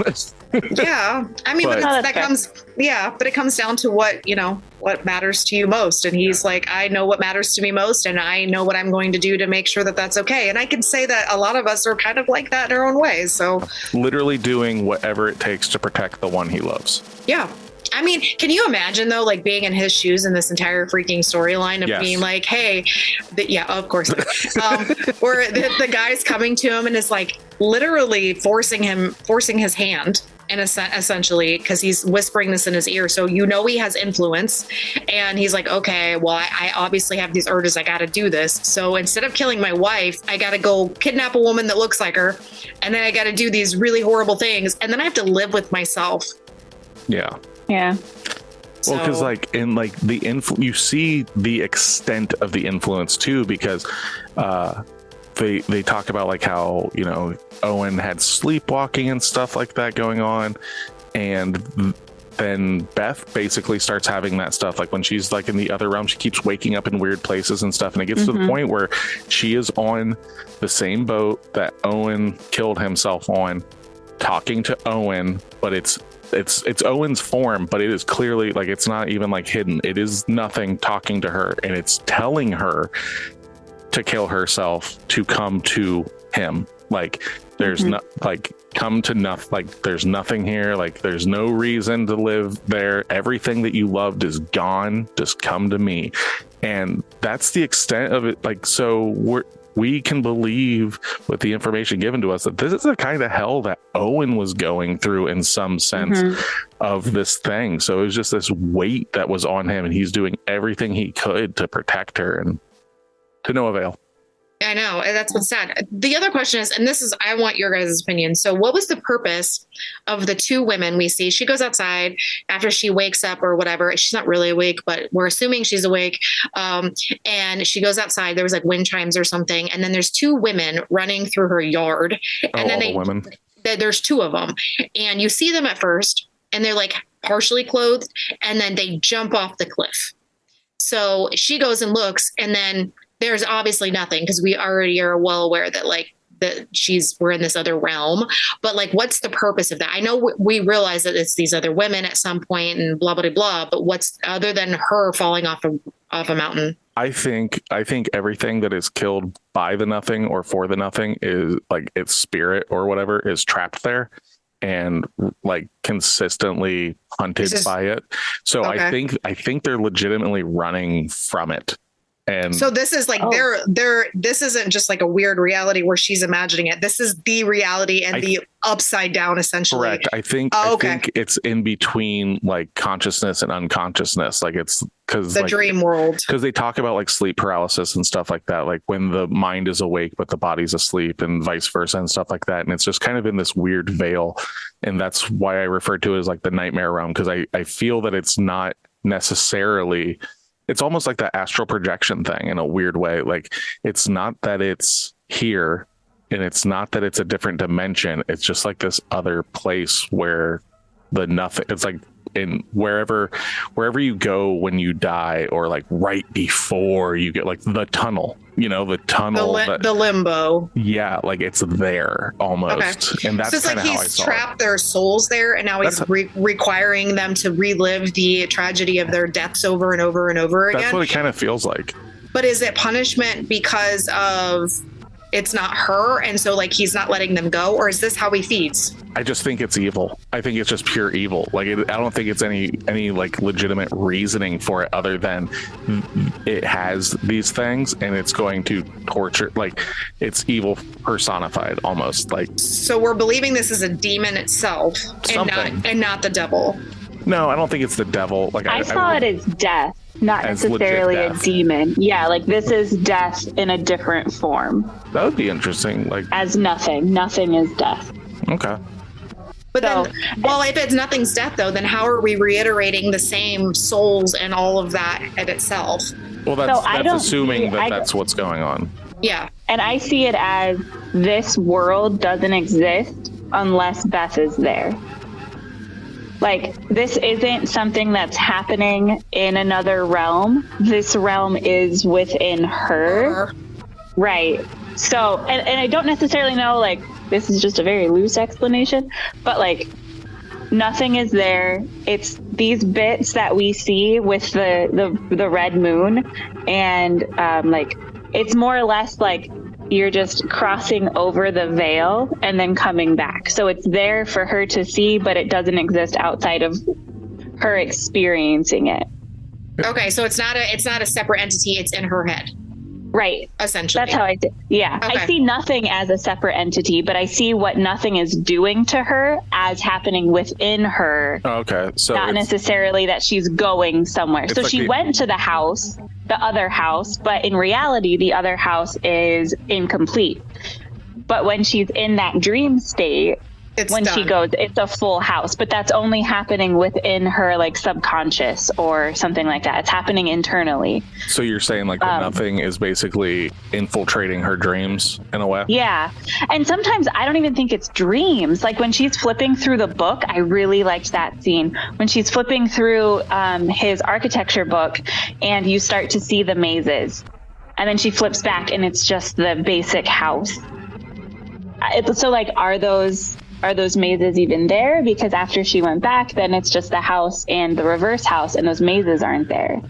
Yeah. I mean, but it comes down to what matters to you most. And he's like, I know what matters to me most, and I know what I'm going to do to make sure that that's okay. And I can say that a lot of us are kind of like that in our own ways. So literally doing whatever it takes to protect the one he loves. Yeah. I mean, can you imagine though, like being in his shoes in this entire freaking storyline of being like, hey, of course. Where the guy's coming to him and is like literally forcing his hand, and essentially because he's whispering this in his ear. So, he has influence, and he's like, okay, well, I obviously have these urges. I got to do this. So instead of killing my wife, I got to go kidnap a woman that looks like her. And then I got to do these really horrible things. And then I have to live with myself. Yeah. Yeah. Well, because like in like you see the extent of the influence too, because they talk about like how, you know, Owen had sleepwalking and stuff like that going on, and then Beth basically starts having that stuff. Like when she's like in the other realm, she keeps waking up in weird places and stuff, and it gets to the point where she is on the same boat that Owen killed himself on, talking to Owen, but it's Owen's form, but it is clearly like, it's not even like hidden. It is nothing talking to her, and it's telling her to kill herself to come to him. Like there's not like come to nothing. Like there's nothing here. Like there's no reason to live there. Everything that you loved is gone. Just come to me. And that's the extent of it. Like, so we can believe with the information given to us that this is the kind of hell that Owen was going through in some sense of this thing. So it was just this weight that was on him, and he's doing everything he could to protect her, and to no avail. I know. And that's what's sad. The other question is, and this is, I want your guys' opinion. So what was the purpose of the two women we see? She goes outside after she wakes up or whatever. She's not really awake, but we're assuming she's awake. And she goes outside. There was like wind chimes or something. And then there's two women running through her yard. And then there's two of them. And you see them at first, and they're like partially clothed. And then they jump off the cliff. So she goes and looks, and then there's obviously nothing, because we already are well aware that like that we're in this other realm. But like, what's the purpose of that? I know we realize that it's these other women at some point and blah, blah, blah, but what's other than her falling off a mountain? I think everything that is killed by the nothing or for the nothing is like its spirit or whatever is trapped there and like consistently hunted by it. So okay. I think they're legitimately running from it. And so this is like this isn't just like a weird reality where she's imagining it. This is the reality and the upside down, essentially. Correct. I think it's in between like consciousness and unconsciousness. Like it's because the dream world, because they talk about like sleep paralysis and stuff like that. Like when the mind is awake, but the body's asleep, and vice versa and stuff like that. And it's just kind of in this weird veil. And that's why I refer to it as like the nightmare realm, because I feel that it's not necessarily. It's almost like the astral projection thing in a weird way. Like it's not that it's here, and it's not that it's a different dimension. It's just like this other place where the nothing, it's like in wherever you go when you die, or like right before you get like the tunnel, the limbo. Yeah. Like it's there almost. Okay. And that's so kind of how I saw trapped their souls there, and now he's requiring them to relive the tragedy of their deaths over and over and over again. That's what it kind of feels like. But is it punishment because of it's not her, and so like he's not letting them go, or is this how he feeds? I just think it's evil. I think it's just pure evil. Like I don't think it's any like legitimate reasoning for it other than it has these things and it's going to torture. Like it's evil personified almost. Like so we're believing this is a demon itself and not the devil. No, I don't think it's the devil. Like I saw it as death, not necessarily a demon. Yeah, like this is death in a different form. That would be interesting. Like as nothing is death. Okay. But then, if it's nothing's death though, then how are we reiterating the same souls and all of that at itself? Well, that's assuming that's what's going on. Yeah. And I see it as this world doesn't exist unless Beth is there. Like, this isn't something that's happening in another realm. This realm is within her. Right. So, and I don't necessarily know, like, this is just a very loose explanation, but, like, nothing is there. It's these bits that we see with the red moon. And, like, it's more or less like you're just crossing over the veil and then coming back. So it's there for her to see, but it doesn't exist outside of her experiencing it. Okay, so it's not a separate entity, it's in her head. Right. Essentially. That's how I see. Yeah. Okay. I see nothing as a separate entity, but I see what nothing is doing to her as happening within her. Okay. So not necessarily that she's going somewhere. So like she went to the other house, but in reality, the other house is incomplete. But when she's in that dream state, when she goes, it's a full house, but that's only happening within her like subconscious or something like that. It's happening internally. So you're saying like the nothing is basically infiltrating her dreams in a way? Yeah. And sometimes I don't even think it's dreams. Like when she's flipping through the book, I really liked that scene. When she's flipping through his architecture book and you start to see the mazes, and then she flips back and it's just the basic house. So like, are those mazes even there? Because after she went back, then it's just the house and the reverse house, and those mazes aren't there.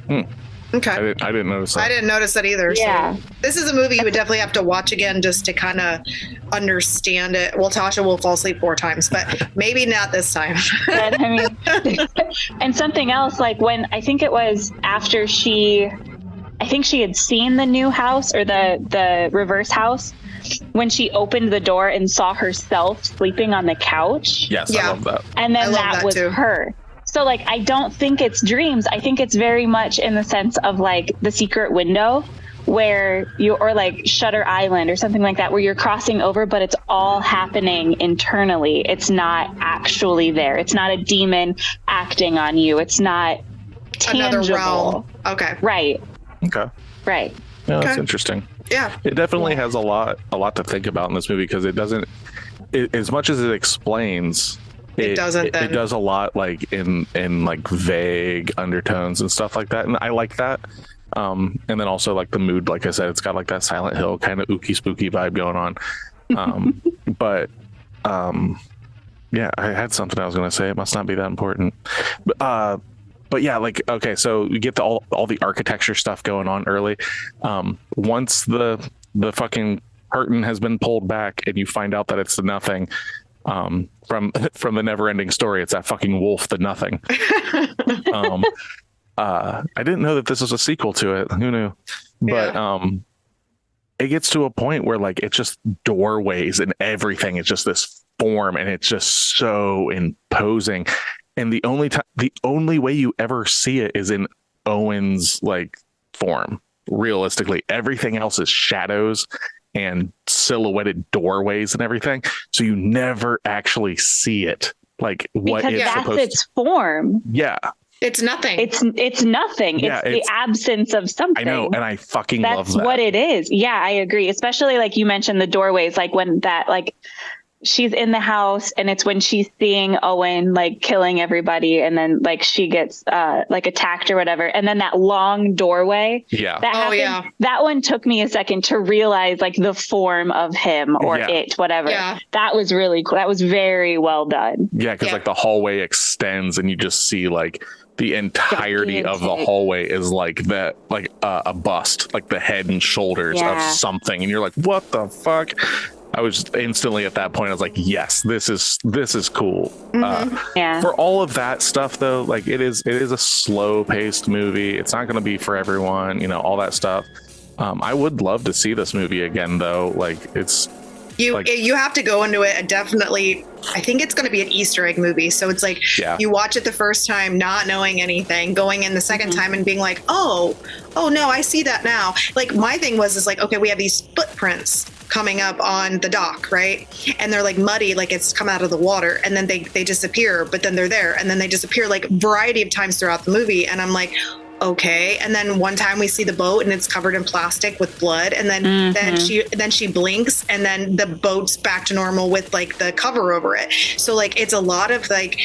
Okay. I didn't notice that. I didn't notice that either. Yeah. So this is a movie you would definitely have to watch again just to kind of understand it. Well, Tasha will fall asleep 4 times, but maybe not this time. But, I mean, and something else, like when I think it was after she had seen the new house or the reverse house, when she opened the door and saw herself sleeping on the couch. Yes, yeah. I love that. And then that was her. So like, I don't think it's dreams. I think it's very much in the sense of like The Secret Window, where or like Shutter Island or something like that, where you're crossing over, but it's all happening internally. It's not actually there. It's not a demon acting on you. It's not tangible. Another realm. Okay. Right. Okay. Right. Yeah, that's interesting. Yeah. It definitely has a lot to think about in this movie, because it doesn't, as much as it explains, it does a lot like in like vague undertones and stuff like that. And I like that. And then also like the mood, like I said, it's got like that Silent Hill kind of ooky spooky vibe going on. Yeah, I had something I was going to say. It must not be that important. But yeah, like, okay, so you get all the architecture stuff going on early. Once the fucking curtain has been pulled back and you find out that it's the nothing, from the never ending story, it's that fucking wolf, the nothing. I didn't know that this was a sequel to it. Who knew? But it gets to a point where like it's just doorways and everything. It's just this form, and it's just so imposing. And the only way you ever see it is in Owen's like form. Realistically, everything else is shadows and silhouetted doorways and everything. So you never actually see it. Like what because it's that's supposed its form. Yeah. It's nothing. It's nothing. Yeah, it's the absence of something. I know, and I fucking love that. That's what it is. Yeah, I agree. Especially like you mentioned the doorways, like when that like she's in the house and it's when she's seeing Owen like killing everybody, and then like she gets like attacked or whatever, and then that long doorway. Yeah. That happened. That one took me a second to realize like the form of him or it, whatever. Yeah. That was really cool. That was very well done. Yeah, because like the hallway extends and you just see like the entirety of the hallway is like that, like a bust, like the head and shoulders of something, and you're like, what the fuck? I was instantly at that point, I was like, yes, this is cool. For all of that stuff though, like it is a slow paced movie. It's not going to be for everyone, you know, all that stuff. I would love to see this movie again though. Like it's you have to go into it and definitely, I think it's going to be an Easter egg movie. So it's like you watch it the first time not knowing anything, going in the second time and being like, oh no, I see that now. Like my thing is like, okay, we have these footprints coming up on the dock, right? And they're like muddy, like it's come out of the water, and then they disappear, but then they're there, and then they disappear like a variety of times throughout the movie. And I'm like, okay. And then one time we see the boat and it's covered in plastic with blood, and then then she blinks, and then the boat's back to normal with like the cover over it. So like it's a lot of like,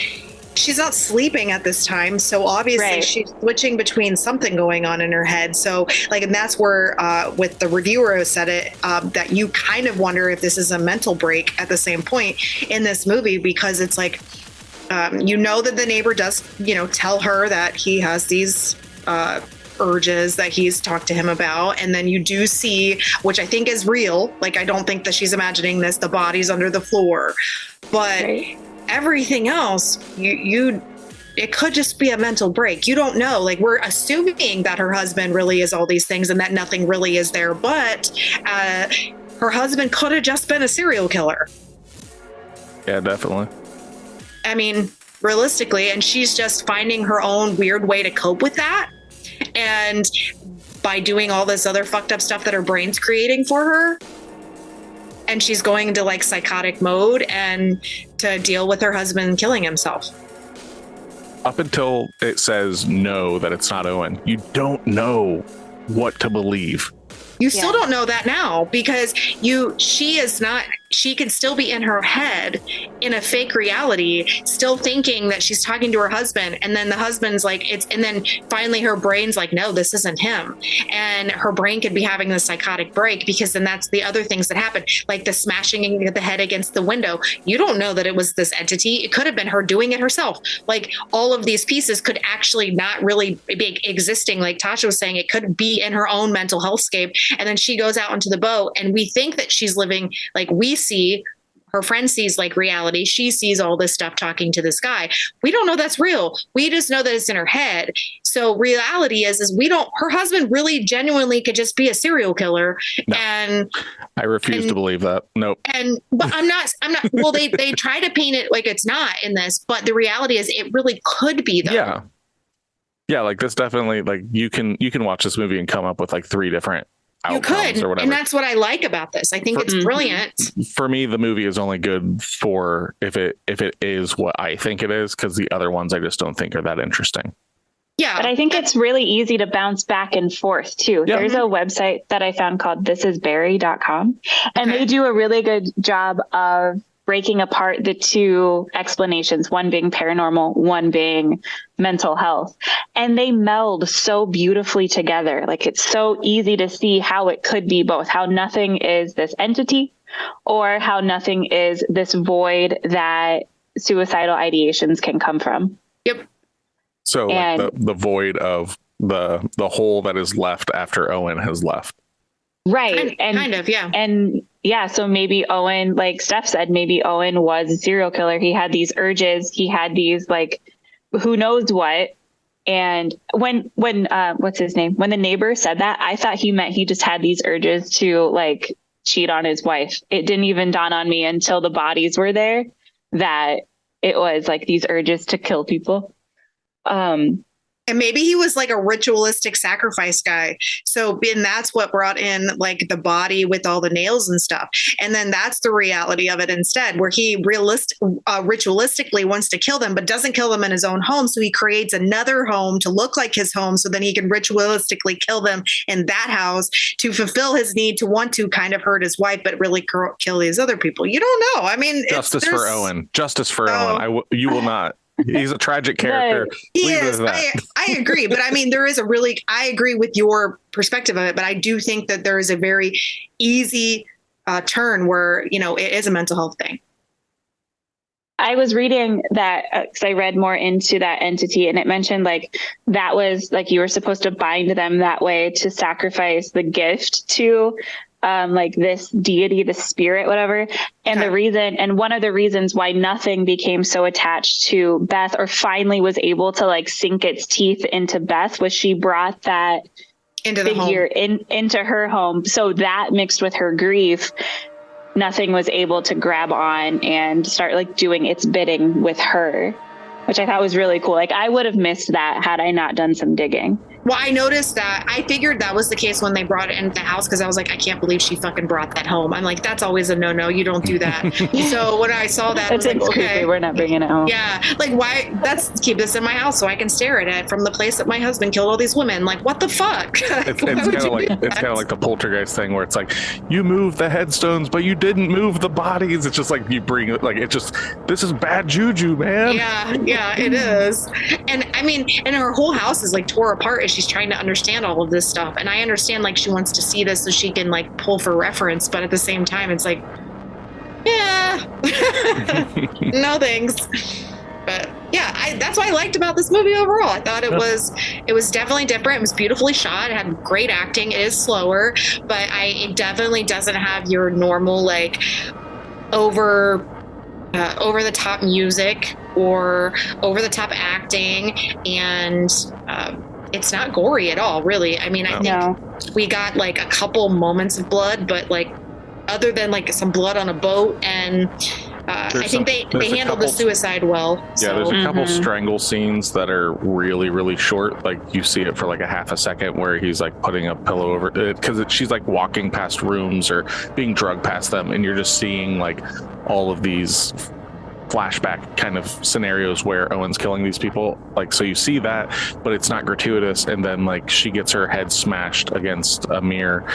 she's not sleeping at this time, so obviously she's switching between something going on in her head. So like, and that's where with the reviewer who said it, that you kind of wonder if this is a mental break at the same point in this movie, because it's like you know that the neighbor does, you know, tell her that he has these urges that he's talked to him about, and then you do see, which I think is real, like I don't think that she's imagining this, the body's under the floor, but everything else, it could just be a mental break. You don't know. Like we're assuming that her husband really is all these things and that nothing really is there, but her husband could have just been a serial killer. Yeah, definitely. I mean, realistically, and she's just finding her own weird way to cope with that, and by doing all this other fucked up stuff that her brain's creating for her. and she's going into like psychotic mode and to deal with her husband killing himself. Up until it says no, that it's not Owen, you don't know what to believe. You still don't know that now because she could still be in her head in a fake reality, still thinking that she's talking to her husband. And then the husband's like, and then finally her brain's like, no, this isn't him. And her brain could be having the psychotic break because then that's the other things that happen, like the smashing the head against the window. You don't know that it was this entity. It could have been her doing it herself. Like all of these pieces could actually not really be existing. Like Tasha was saying, it could be in her own mental healthscape. And then she goes out onto the boat and we think that she's living like her friend sees like reality. She sees all this stuff talking to this guy. We don't know that's real. We just know that it's in her head. So reality is her husband really genuinely could just be a serial killer. No, and I refuse to believe that. Nope. But I'm not, well, they try to paint it like it's not in this, but the reality is it really could be though. Yeah. Yeah. Like this definitely, like you can watch this movie and come up with like 3 different you could, or whatever. And that's what I like about this. I think it's brilliant. For me, the movie is only good for if it is what I think it is, because the other ones I just don't think are that interesting. Yeah. But I think it's really easy to bounce back and forth too. Yeah. There's a website that I found called thisisbarry.com, and they do a really good job of breaking apart the 2 explanations, one being paranormal, one being mental health. And they meld so beautifully together. Like it's so easy to see how it could be both, how nothing is this entity or how nothing is this void that suicidal ideations can come from. Yep. So like the void of the hole that is left after Owen has left. Right. Kind of, yeah. And yeah, so maybe Owen, like Steph said, maybe Owen was a serial killer. He had these urges. He had these like, who knows what. And when what's his name? When the neighbor said that, I thought he meant he just had these urges to like cheat on his wife. It didn't even dawn on me until the bodies were there that it was like these urges to kill people. And maybe he was like a ritualistic sacrifice guy. So, and that's what brought in like the body with all the nails and stuff. And then that's the reality of it instead, where he ritualistically wants to kill them, but doesn't kill them in his own home. So he creates another home to look like his home. So then he can ritualistically kill them in that house to fulfill his need to want to kind of hurt his wife, but really kill these other people. You don't know. I mean, Justice for Owen. Owen. You will not. He's a tragic character. He is. I agree. But I mean, I agree with your perspective of it, but I do think that there is a very easy turn where, it is a mental health thing. I was reading that because I read more into that entity, and it mentioned like that was like you were supposed to bind them that way to sacrifice the gift to like this deity, the spirit, whatever. And one of the reasons why nothing became so attached to Beth or finally was able to like sink its teeth into Beth was she brought that figure into her home. So that mixed with her grief, nothing was able to grab on and start like doing its bidding with her, which I thought was really cool. Like I would have missed that had I not done some digging. Well, I noticed that. I figured that was the case when they brought it into the house because I was like, I can't believe she fucking brought that home. I'm like, that's always a no. You don't do that. So when I saw that, I was like, okay, we're not bringing it home. Yeah, like why? Let's keep this in my house so I can stare at it from the place that my husband killed all these women. Like, what the fuck? It's kind of like the poltergeist thing where it's like you move the headstones, but you didn't move the bodies. It's just like you bring it. Like it's just this is bad juju, man. Yeah, it is. And I mean, and her whole house is like tore apart as she's trying to understand all of this stuff. And I understand like she wants to see this so she can like pull for reference, but at the same time it's like, yeah, no thanks. But yeah, that's what I liked about this movie overall. I thought it was definitely different. It was beautifully shot. It had great acting. It is slower, but it definitely doesn't have your normal like over the top music or over the top acting, and it's not gory at all, really. I mean, I think we got like a couple moments of blood, but like other than like some blood on a boat and I think they handled the suicide well. Yeah, there's a couple strangle scenes that are really, really short. Like you see it for like a half a second where he's like putting a pillow over it because she's like walking past rooms or being drugged past them, and you're just seeing like all of these flashback kind of scenarios where Owen's killing these people. Like, so you see that, but it's not gratuitous. And then like she gets her head smashed against a mirror,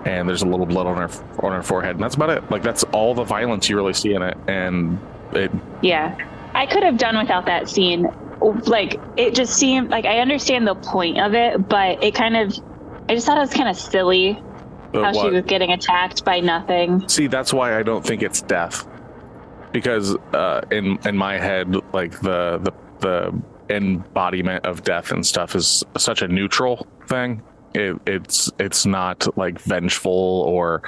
and there's a little blood on her forehead, and that's about it. Like that's all the violence you really see in it. And I could have done without that scene. Like it just seemed like I understand the point of it, but it kind of, I just thought it was kind of silly how she was getting attacked by nothing. See, that's why I don't think it's death, because in my head, like the embodiment of death and stuff is such a neutral thing. It's not like vengeful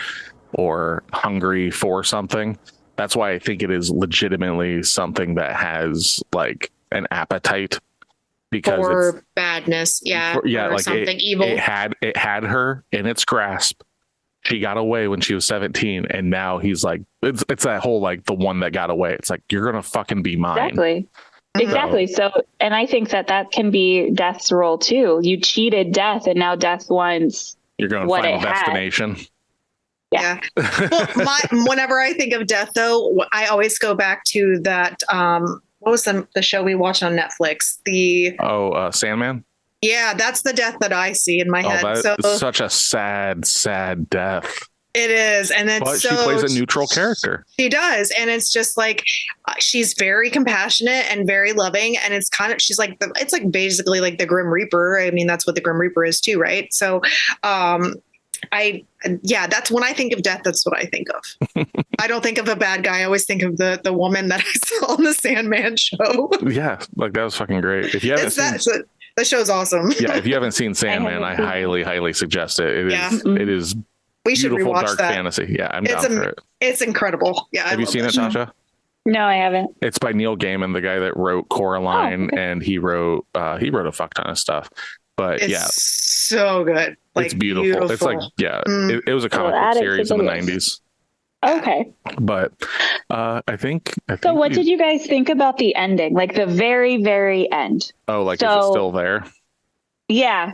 or hungry for something. That's why I think it is legitimately something that has like an appetite, because or badness, or like something evil. It had her in its grasp. She got away when she was 17, and now he's like, it's that whole like the one that got away. It's like, you're gonna fucking be mine. Exactly. So, and I think that can be Death's role too. You cheated Death, and now Death wants you're going Final Destination. Yeah. Well, whenever I think of Death, though, I always go back to that. What was the show we watched on Netflix? Sandman. Yeah, that's the Death that I see in my head. That's such a sad death. It is, and then she plays a neutral character. She does, and it's just like she's very compassionate and very loving, and it's kind of it's like basically like the Grim Reaper. I mean, that's what the Grim Reaper is too, right? So, that's when I think of Death. That's what I think of. I don't think of a bad guy. I always think of the woman that I saw on the Sandman show. Yeah, like that was fucking great. If you haven't seen the show's awesome. Yeah, if you haven't seen Sandman, I highly suggest it. It is. We should beautiful rewatch dark that. Fantasy. Yeah, I'm down for it. It's incredible. Yeah. Have you seen it, Tasha? No, I haven't. It's by Neil Gaiman, the guy that wrote Coraline, and he wrote a fuck ton of stuff. But it's so good. Like, it's beautiful. It's like it was a comic book series in the 90s. Okay. But I think so what did you guys think about the ending? Like the very, very end. Oh, like is it still there? Yeah.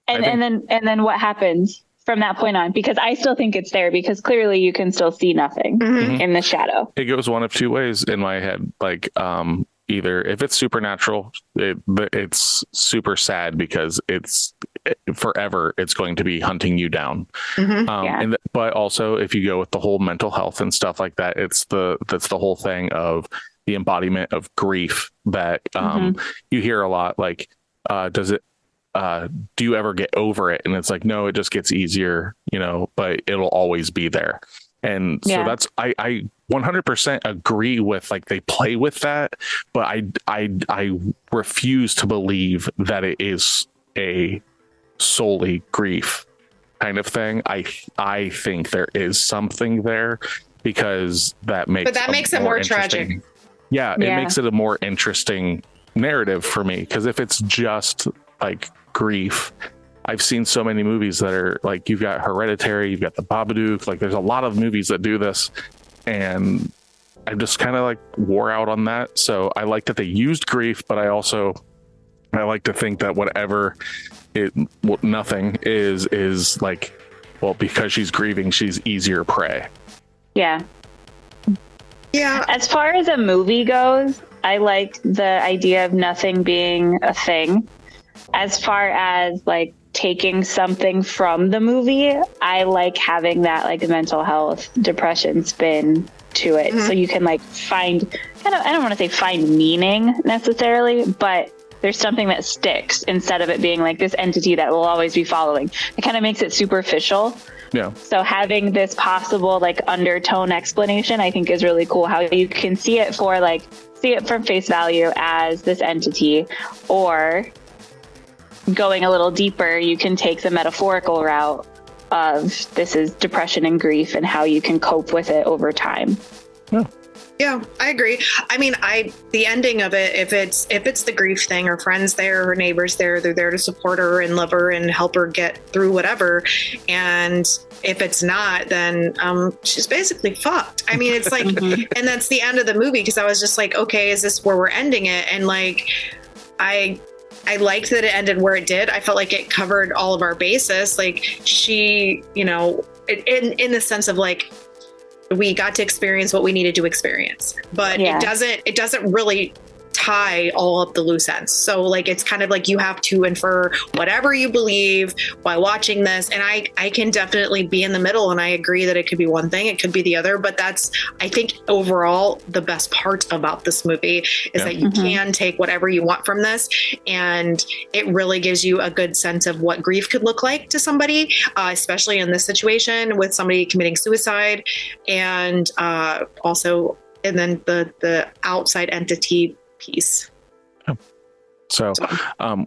And then what happens from that point on? Because I still think it's there, because clearly you can still see nothing in the shadow. It goes one of two ways in my head. Like either if it's supernatural, it's super sad because it's forever it's going to be hunting you down. But also if you go with the whole mental health and stuff like that, that's the whole thing of the embodiment of grief that you hear a lot. Like do you ever get over it? And it's like, no, it just gets easier, but it'll always be there. And so that's, I 100% agree with, like, they play with that, but I refuse to believe that it is a solely grief kind of thing. I think there is something there, because that makes it more tragic. Yeah. It makes it a more interesting narrative for me. Cause if it's just like grief, I've seen so many movies that are like, you've got Hereditary, you've got The Babadook, like there's a lot of movies that do this, and I just kind of like wore out on that. So I like that they used grief, but I like to think that nothing is like, well, because she's grieving, she's easier prey. Yeah. As far as a movie goes, I like the idea of nothing being a thing. As far as like taking something from the movie, I like having that like mental health, depression spin to it. So you can like find I don't want to say find meaning necessarily, but there's something that sticks instead of it being like this entity that will always be following. It kind of makes it superficial. Yeah. So having this possible like undertone explanation, I think is really cool. How you can see it from face value as this entity, or going a little deeper, you can take the metaphorical route of this is depression and grief and how you can cope with it over time. Yeah. Yeah, I agree. I mean, the ending of it, if it's the grief thing, her friends there, her neighbors there, they're there to support her and love her and help her get through whatever. And if it's not, then she's basically fucked. I mean, it's like, and that's the end of the movie, because I was just like, okay, is this where we're ending it? And like, I liked that it ended where it did. I felt like it covered all of our bases. Like she, you know, in the sense of like, we got to experience what we needed to experience, but it doesn't really tie all up the loose ends. So like, it's kind of like you have to infer whatever you believe while watching this. And I can definitely be in the middle, and I agree that it could be one thing, it could be the other, but that's, I think overall the best part about this movie is that you can take whatever you want from this, and it really gives you a good sense of what grief could look like to somebody, especially in this situation with somebody committing suicide, and also, and then the outside entity piece. So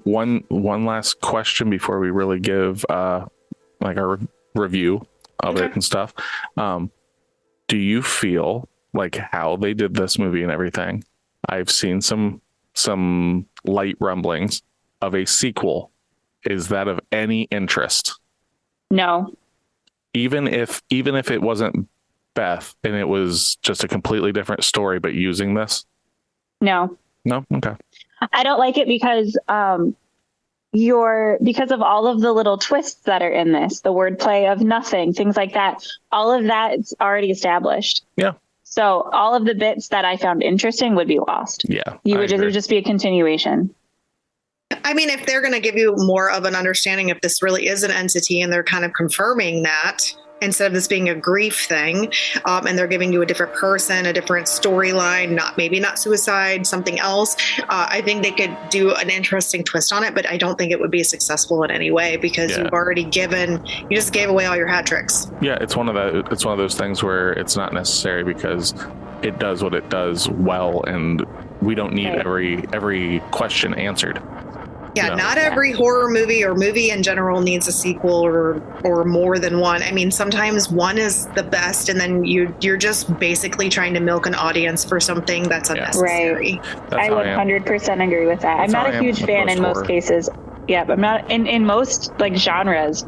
one last question before we really give like our review of it and stuff. Do you feel like how they did this movie and everything, I've seen some light rumblings of a sequel, is that of any interest? No. Even if it wasn't Beth and it was just a completely different story but using this? No. Okay. I don't like it because because of all of the little twists that are in this, the wordplay of nothing, things like that. All of that's already established. Yeah. So all of the bits that I found interesting would be lost. Yeah. It would just be a continuation. I mean, if they're going to give you more of an understanding if this really is an entity, and they're kind of confirming that instead of this being a grief thing, and they're giving you a different person, a different storyline, maybe not suicide, something else, I think they could do an interesting twist on it, but I don't think it would be successful in any way, because you just gave away all your hat tricks. Yeah, it's one of those things where it's not necessary because it does what it does well, and we don't need every question answered. Yeah, not every horror movie or movie in general needs a sequel or more than one. I mean, sometimes one is the best, and then you're just basically trying to milk an audience for something that's unnecessary. Right. I would 100% agree with that. I'm not a huge fan in most cases. Yeah, but I'm not in most like genres.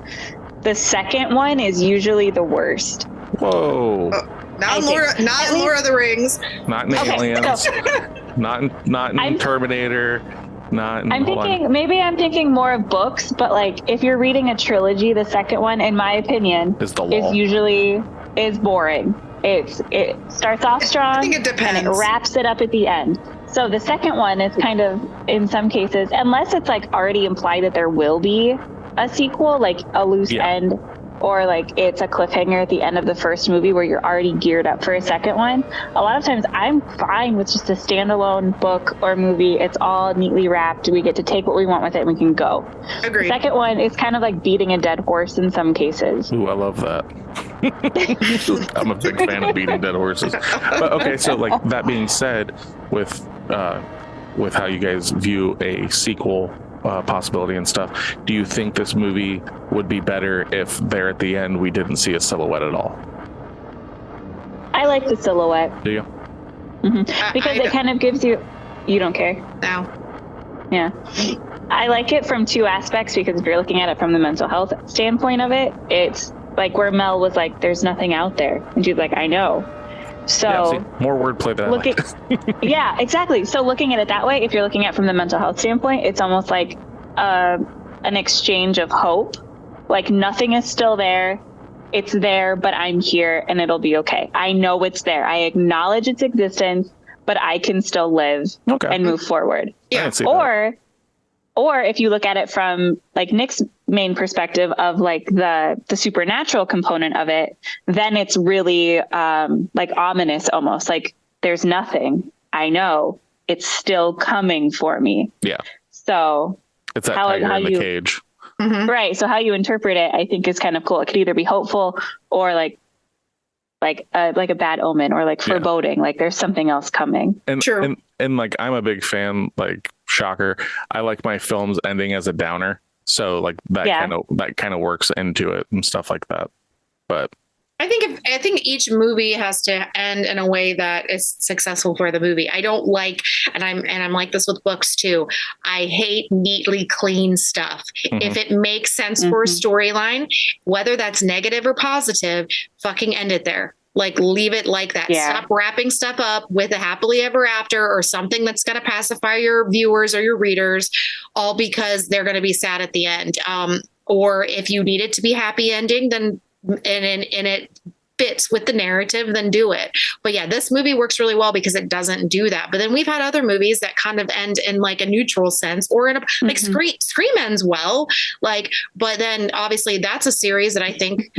The second one is usually the worst. Whoa. Not in Lord of the Rings. Not in Aliens. Not in Terminator. I'm thinking more of books, but like if you're reading a trilogy, the second one, in my opinion, is usually boring. It starts off strong, I think it depends, and it wraps it up at the end. So the second one is kind of, in some cases, unless it's like already implied that there will be a sequel, like a loose end, or like it's a cliffhanger at the end of the first movie where you're already geared up for a second one. A lot of times I'm fine with just a standalone book or movie. It's all neatly wrapped. We get to take what we want with it and we can go. Agreed. The second one is kind of like beating a dead horse in some cases. Ooh, I love that. I'm a big fan of beating dead horses. But okay, so like that being said, with how you guys view a sequel possibility and stuff, do you think this movie would be better if there at the end we didn't see a silhouette at all? I like the silhouette. Do you? Mm-hmm. Because it kind of gives you don't care? No. Yeah. I like it from two aspects, because if you're looking at it from the mental health standpoint of it, it's like where Mel was like, there's nothing out there, and she's like, I know. So more wordplay than I like. Yeah, exactly. So looking at it that way, if you're looking at it from the mental health standpoint, it's almost like an exchange of hope. Like nothing is still there. It's there, but I'm here and it'll be okay. I know it's there. I acknowledge its existence, but I can still live and move forward. Yeah. Or if you look at it from like Nick's main perspective of like the supernatural component of it, then it's really like ominous almost. Like there's nothing. I know it's still coming for me. Yeah. So it's that tiger in the cage. Mm-hmm. Right. So how you interpret it, I think, is kind of cool. It could either be hopeful or like a bad omen, or like foreboding, like there's something else coming. And and like I'm a big fan, like shocker, I like my films ending as a downer. So like that kind of works into it and stuff like that. But I think each movie has to end in a way that is successful for the movie. I don't like, and I'm like this with books too. I hate neatly clean stuff. If it makes sense for a storyline, whether that's negative or positive, fucking end it there. Like, leave it like that. Yeah. Stop wrapping stuff up with a happily ever after or something that's going to pacify your viewers or your readers, all because they're going to be sad at the end. Or if you need it to be happy ending, then and it fits with the narrative, then do it. But yeah, this movie works really well because it doesn't do that. But then we've had other movies that kind of end in like a neutral sense, or in a like Scream ends well, like, but then obviously that's a series that I think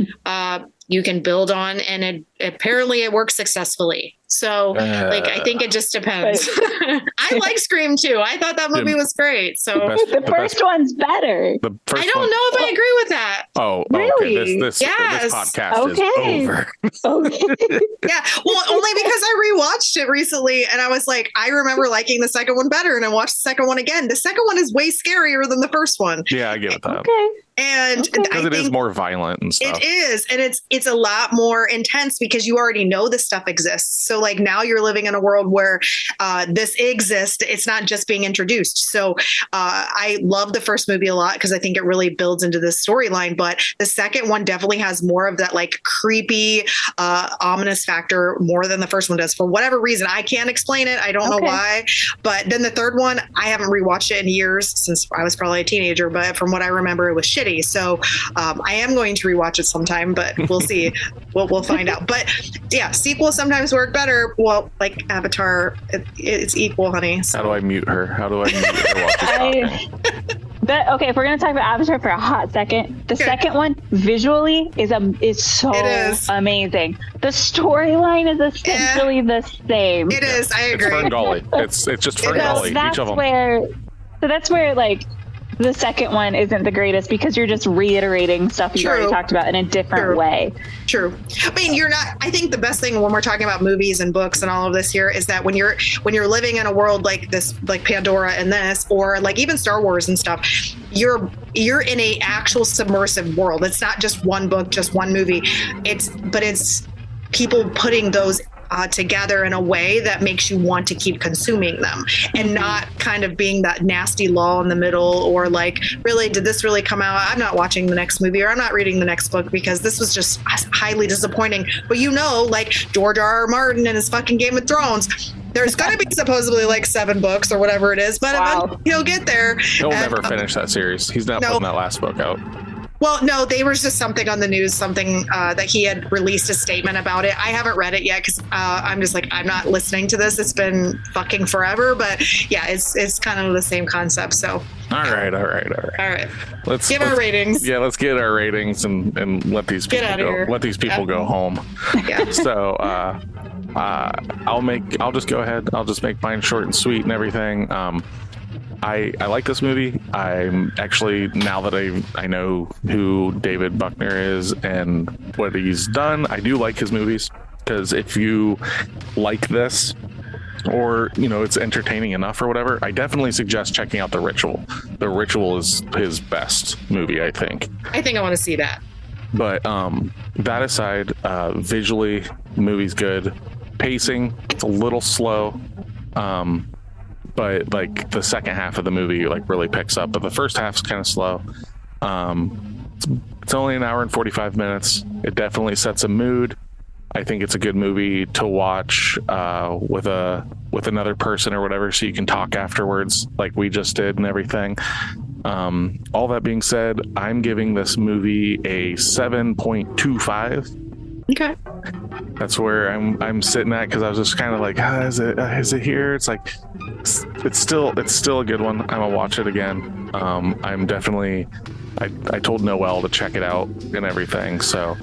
you can build on, and apparently it works successfully. So like, I think it just depends. I like Scream too. I thought that movie was great. So the first one's better. I don't know if I agree with that. Oh, really? Okay. This podcast is over. Okay. Yeah. Well, only because I rewatched it recently and I was like, I remember liking the second one better, and I watched the second one again. The second one is way scarier than the first one. Yeah, I get that. Okay. And because it is more violent and stuff. It is. And it's a lot more intense because you already know this stuff exists. So like, now you're living in a world where this exists. It's not just being introduced. So I love the first movie a lot because I think it really builds into this storyline. But the second one definitely has more of that like creepy, ominous factor more than the first one does for whatever reason. I can't explain it. I don't know why. But then the third one, I haven't rewatched it in years since I was probably a teenager. But from what I remember, it was shitty. So I am going to rewatch it sometime, but we'll see. We'll find out. But yeah, sequels sometimes work better. Well, like Avatar, it's equal, honey. So. How do I mute her? How do I mute her while she's talking? Okay, if we're gonna talk about Avatar for a hot second, the second one visually is so amazing. The storyline is essentially the same. It is. I agree. It's Ferngully. It's just Ferngully. Each of them. That's where like the second one isn't the greatest because you're just reiterating stuff you've already talked about in a different way. True. I mean, I think the best thing when we're talking about movies and books and all of this here is that when you're living in a world like this, like Pandora and this, or like even Star Wars and stuff, you're in a actual submersive world. It's not just one book, just one movie. It's people putting those together in a way that makes you want to keep consuming them, and not kind of being that nasty lull in the middle, or like, really, did this really come out? I'm not watching the next movie, or I'm not reading the next book because this was just highly disappointing. But like George R.R. Martin and his fucking Game of Thrones, there's going to be supposedly like 7 books or whatever it is, but eventually he'll get there. He'll never finish that series. He's not putting that last book out. Well, no, there was just something on the news, that he had released a statement about it. I haven't read it yet because I'm just like, I'm not listening to this. It's been fucking forever. But yeah, it's kind of the same concept. So. All right. Let's give our ratings. Yeah, let's get our ratings and let these people go. Here. Let these people go home. Yeah. So I'll just go ahead. I'll just make mine short and sweet and everything. I like this movie. I'm actually, now that I know who David Buckner is and what he's done, I do like his movies, because if you like this, or it's entertaining enough or whatever, I definitely suggest checking out The Ritual. The Ritual is his best movie, I think. I think I want to see that. But that aside, visually, the movie's good. Pacing, it's a little slow. But like the second half of the movie like really picks up, but the first half's kind of slow. It's only an hour and 45 minutes. It definitely sets a mood. I think it's a good movie to watch with another person or whatever, so you can talk afterwards like we just did and everything. All that being said, I'm giving this movie a 7.25. Okay. That's where I'm sitting at, because I was just kind of like, is it here? It's like, it's still a good one. I'm gonna watch it again. I'm definitely, I told Noelle to check it out and everything. So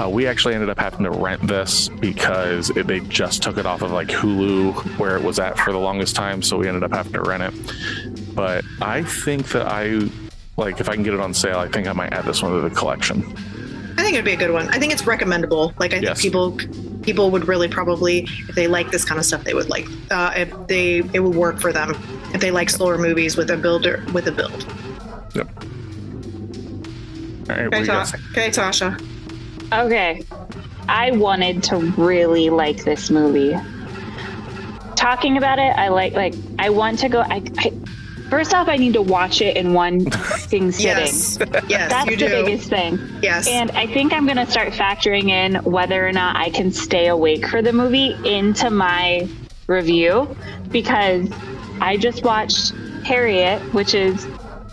we actually ended up having to rent this because they just took it off of like Hulu, where it was at for the longest time. So we ended up having to rent it. But I think that if I can get it on sale, I think I might add this one to the collection. I think it'd be a good one. I think it's recommendable. Like, I think people would really probably, if they like this kind of stuff, they would like, it would work for them if they like slower movies with a build. Yep. All right. Okay, Tasha. Okay. I wanted to really like this movie. Talking about it, I want to go. First off, I need to watch it in one sitting. Yes, that's you the do. biggest thing. Yes. And I think I'm going to start factoring in whether or not I can stay awake for the movie into my review, because I just watched Harriet, which is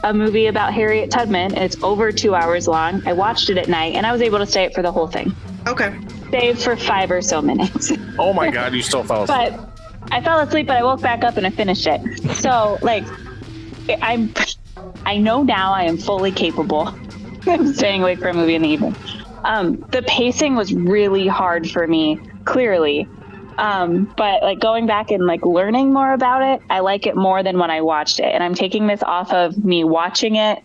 a movie about Harriet Tubman. It's over 2 hours long. I watched it at night, and I was able to stay up for the whole thing. Okay. Save for 5 or so minutes. Oh my God, you still fell asleep. But I fell asleep, but I woke back up and I finished it. So, like, I know now I am fully capable of staying awake for a movie in the evening. The pacing was really hard for me, clearly. But like going back and like learning more about it, I like it more than when I watched it. And I'm taking this off of me watching it.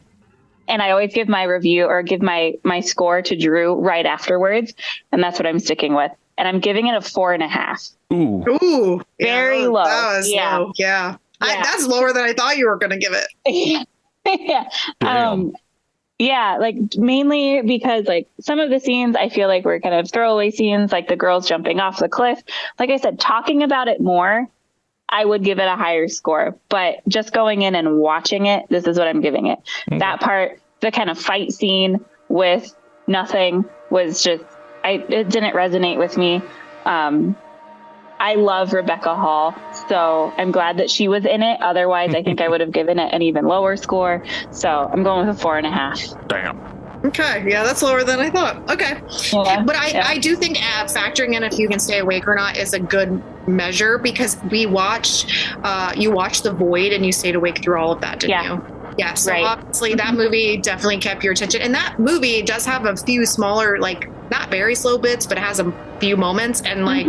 And I always give my review or give my score to Drew right afterwards. And that's what I'm sticking with. And I'm giving it a 4.5. Ooh. Very low. That was low. Yeah. That's lower than I thought you were going to give it. Yeah. Yeah, like mainly because like some of the scenes I feel like were kind of throwaway scenes, like the girls jumping off the cliff. Like I said, talking about it more, I would give it a higher score. But just going in and watching it, this is what I'm giving it. Okay. That part, the kind of fight scene with nothing was just, it didn't resonate with me. I love Rebecca Hall, so I'm glad that she was in it. Otherwise, I think I would have given it an even lower score. So I'm going with a 4.5. Damn. Okay, yeah, that's lower than I thought. Okay, yeah. But I do think factoring in if you can stay awake or not is a good measure, because you watched The Void and you stayed awake through all of that, didn't you? Yeah, so obviously that movie definitely kept your attention. And that movie does have a few smaller, like, not very slow bits, but it has a few moments. And, like,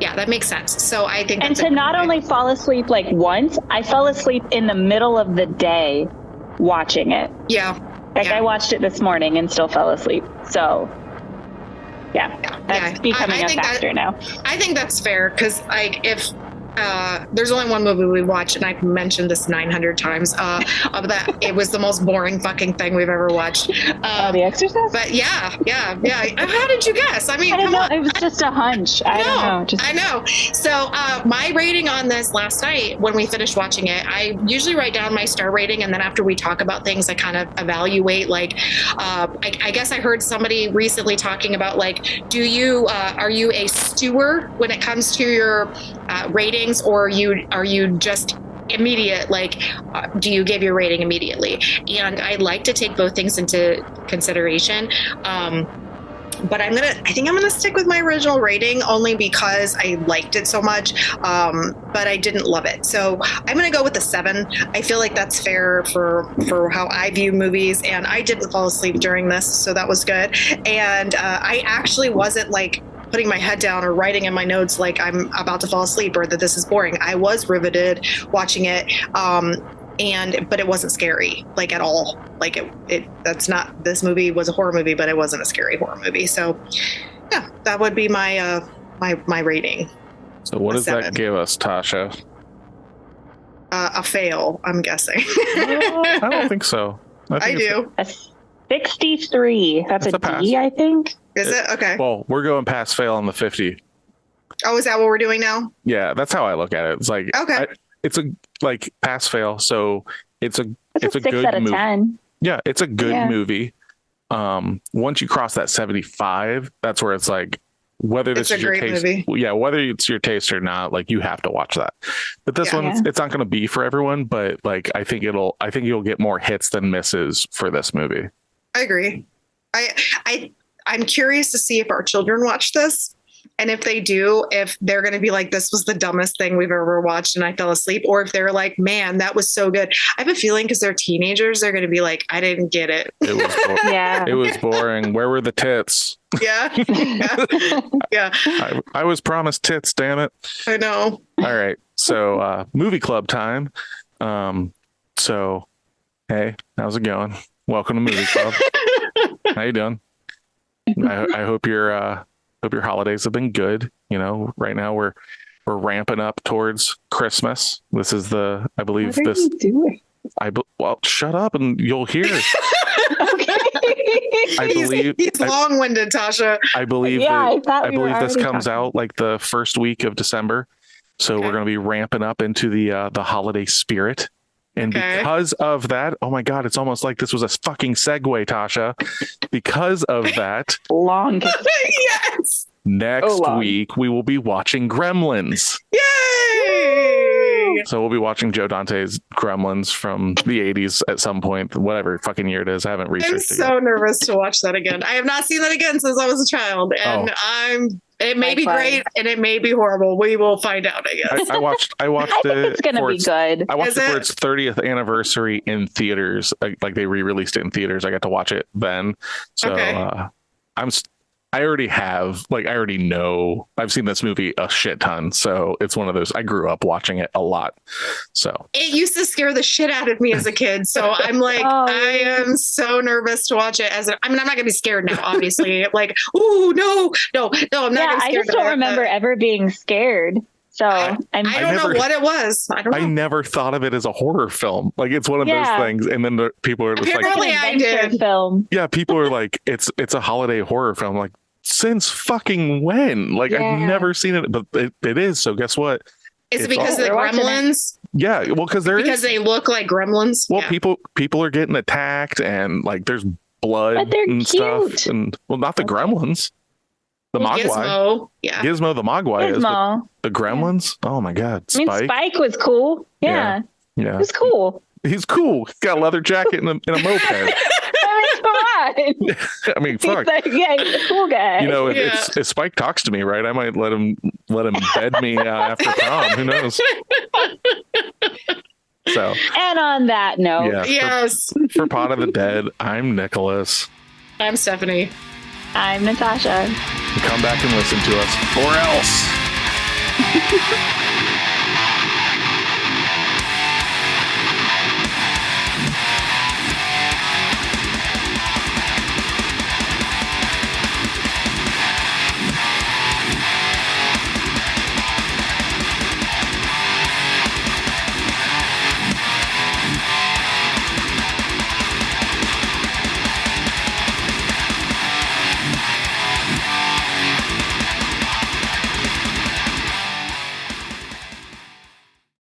yeah, that makes sense. So I think and to not only fall asleep, like, once, I fell asleep in the middle of the day watching it. Yeah. Like, I watched it this morning and still fell asleep. So, yeah, that's becoming a factor now. I think that's fair, because, like, if... there's only one movie we watched, and I've mentioned this 900 times, of that it was the most boring fucking thing we've ever watched. The Exorcist? But yeah. How did you guess? I mean, I don't know. It was just a hunch. I don't know. I know. So my rating on this last night, when we finished watching it, I usually write down my star rating, and then after we talk about things, I kind of evaluate, like, I guess I heard somebody recently talking about, like, are you a steward when it comes to your rating? Or are you just immediate, like, do you give your rating immediately? And I like to take both things into consideration. But I think I'm gonna stick with my original rating, only because I liked it so much, but I didn't love it. So I'm gonna go with a 7. I feel like that's fair for how I view movies, and I didn't fall asleep during this, so that was good. And I actually wasn't like putting my head down or writing in my notes like I'm about to fall asleep or that this is boring. I was riveted watching it, but it wasn't scary, like, at all. Like, this movie was a horror movie, but it wasn't a scary horror movie. So yeah, that would be my my rating. So what does that give us, Tasha? A fail, I'm guessing. I don't think so. I do. A 63. That's a D, I think. Is it? Okay. Well, we're going past fail on the 50. Oh, is that what we're doing now? Yeah, that's how I look at it. It's like, okay. It's a, like, pass fail. So it's a 6 good out of movie. 10. Yeah, it's a good movie. Once you cross that 75, that's where it's like, whether this is your taste, whether it's your taste or not, like, you have to watch that. But this one, it's not going to be for everyone. But, like, I think you'll get more hits than misses for this movie. I agree. I'm curious to see if our children watch this, and if they do, if they're going to be like, this was the dumbest thing we've ever watched and I fell asleep, or if they're like, man, that was so good. I have a feeling, because they're teenagers, they're going to be like, I didn't get it. It was boring. It was boring. Where were the tits? Yeah. I was promised tits, damn it. I know. All right. So movie club time. So, hey, how's it going? Welcome to Movie Club. How you doing? I hope your holidays have been good. You know, right now we're ramping up towards Christmas. This is I believe what are you doing? Well, shut up and you'll hear. I believe he's long-winded, Tasha. I believe Yeah, I believe this comes out like the first week of December. So we're going to be ramping up into the holiday spirit. And because of that, oh my God, it's almost like this was a fucking segue, Tasha. Because of that, long. Yes. Next week we will be watching Gremlins. Yay! So we'll be watching Joe Dante's Gremlins from the 80s at some point, whatever fucking year it is. I haven't researched it. I'm so nervous to watch that again. I have not seen that again since I was a child, and it may be great and it may be horrible. We will find out, I guess. I watched I think it's gonna be good. I watched it for its 30th anniversary in theaters. Like they re-released it in theaters. I got to watch it then. So I already know. I've seen this movie a shit ton. So it's one of those, I grew up watching it a lot. So it used to scare the shit out of me as a kid. So I'm like, I am so nervous to watch it I'm not gonna be scared now, obviously. Like, ooh, no, I'm not gonna be scared. I just don't remember ever being scared. So I don't know what it was. I don't know. I never thought of it as a horror film. Like it's one of those things. And then people are just apparently like, I did. Film. Yeah, people are like, it's a holiday horror film. Like, since fucking when? Like I've never seen it, but it is. So guess what? Is it because of the Gremlins? Yeah, well, because they look like Gremlins. Well, people are getting attacked and like there's blood and stuff, and not the Gremlins. The Mogwai. Gizmo. Yeah. Gizmo the Mogwai is the Gremlins. Yeah. Oh my God. Spike. I mean, Spike was cool. Yeah. He was cool. He's cool. He's got a leather jacket and a moped. I mean, fuck. He's a cool guy. You know, if Spike talks to me, right, I might let him bed me after prom. Who knows? So. And on that note, for Pot of the Dead, I'm Nicholas. I'm Stephanie. I'm Natasha. Come back and listen to us, or else.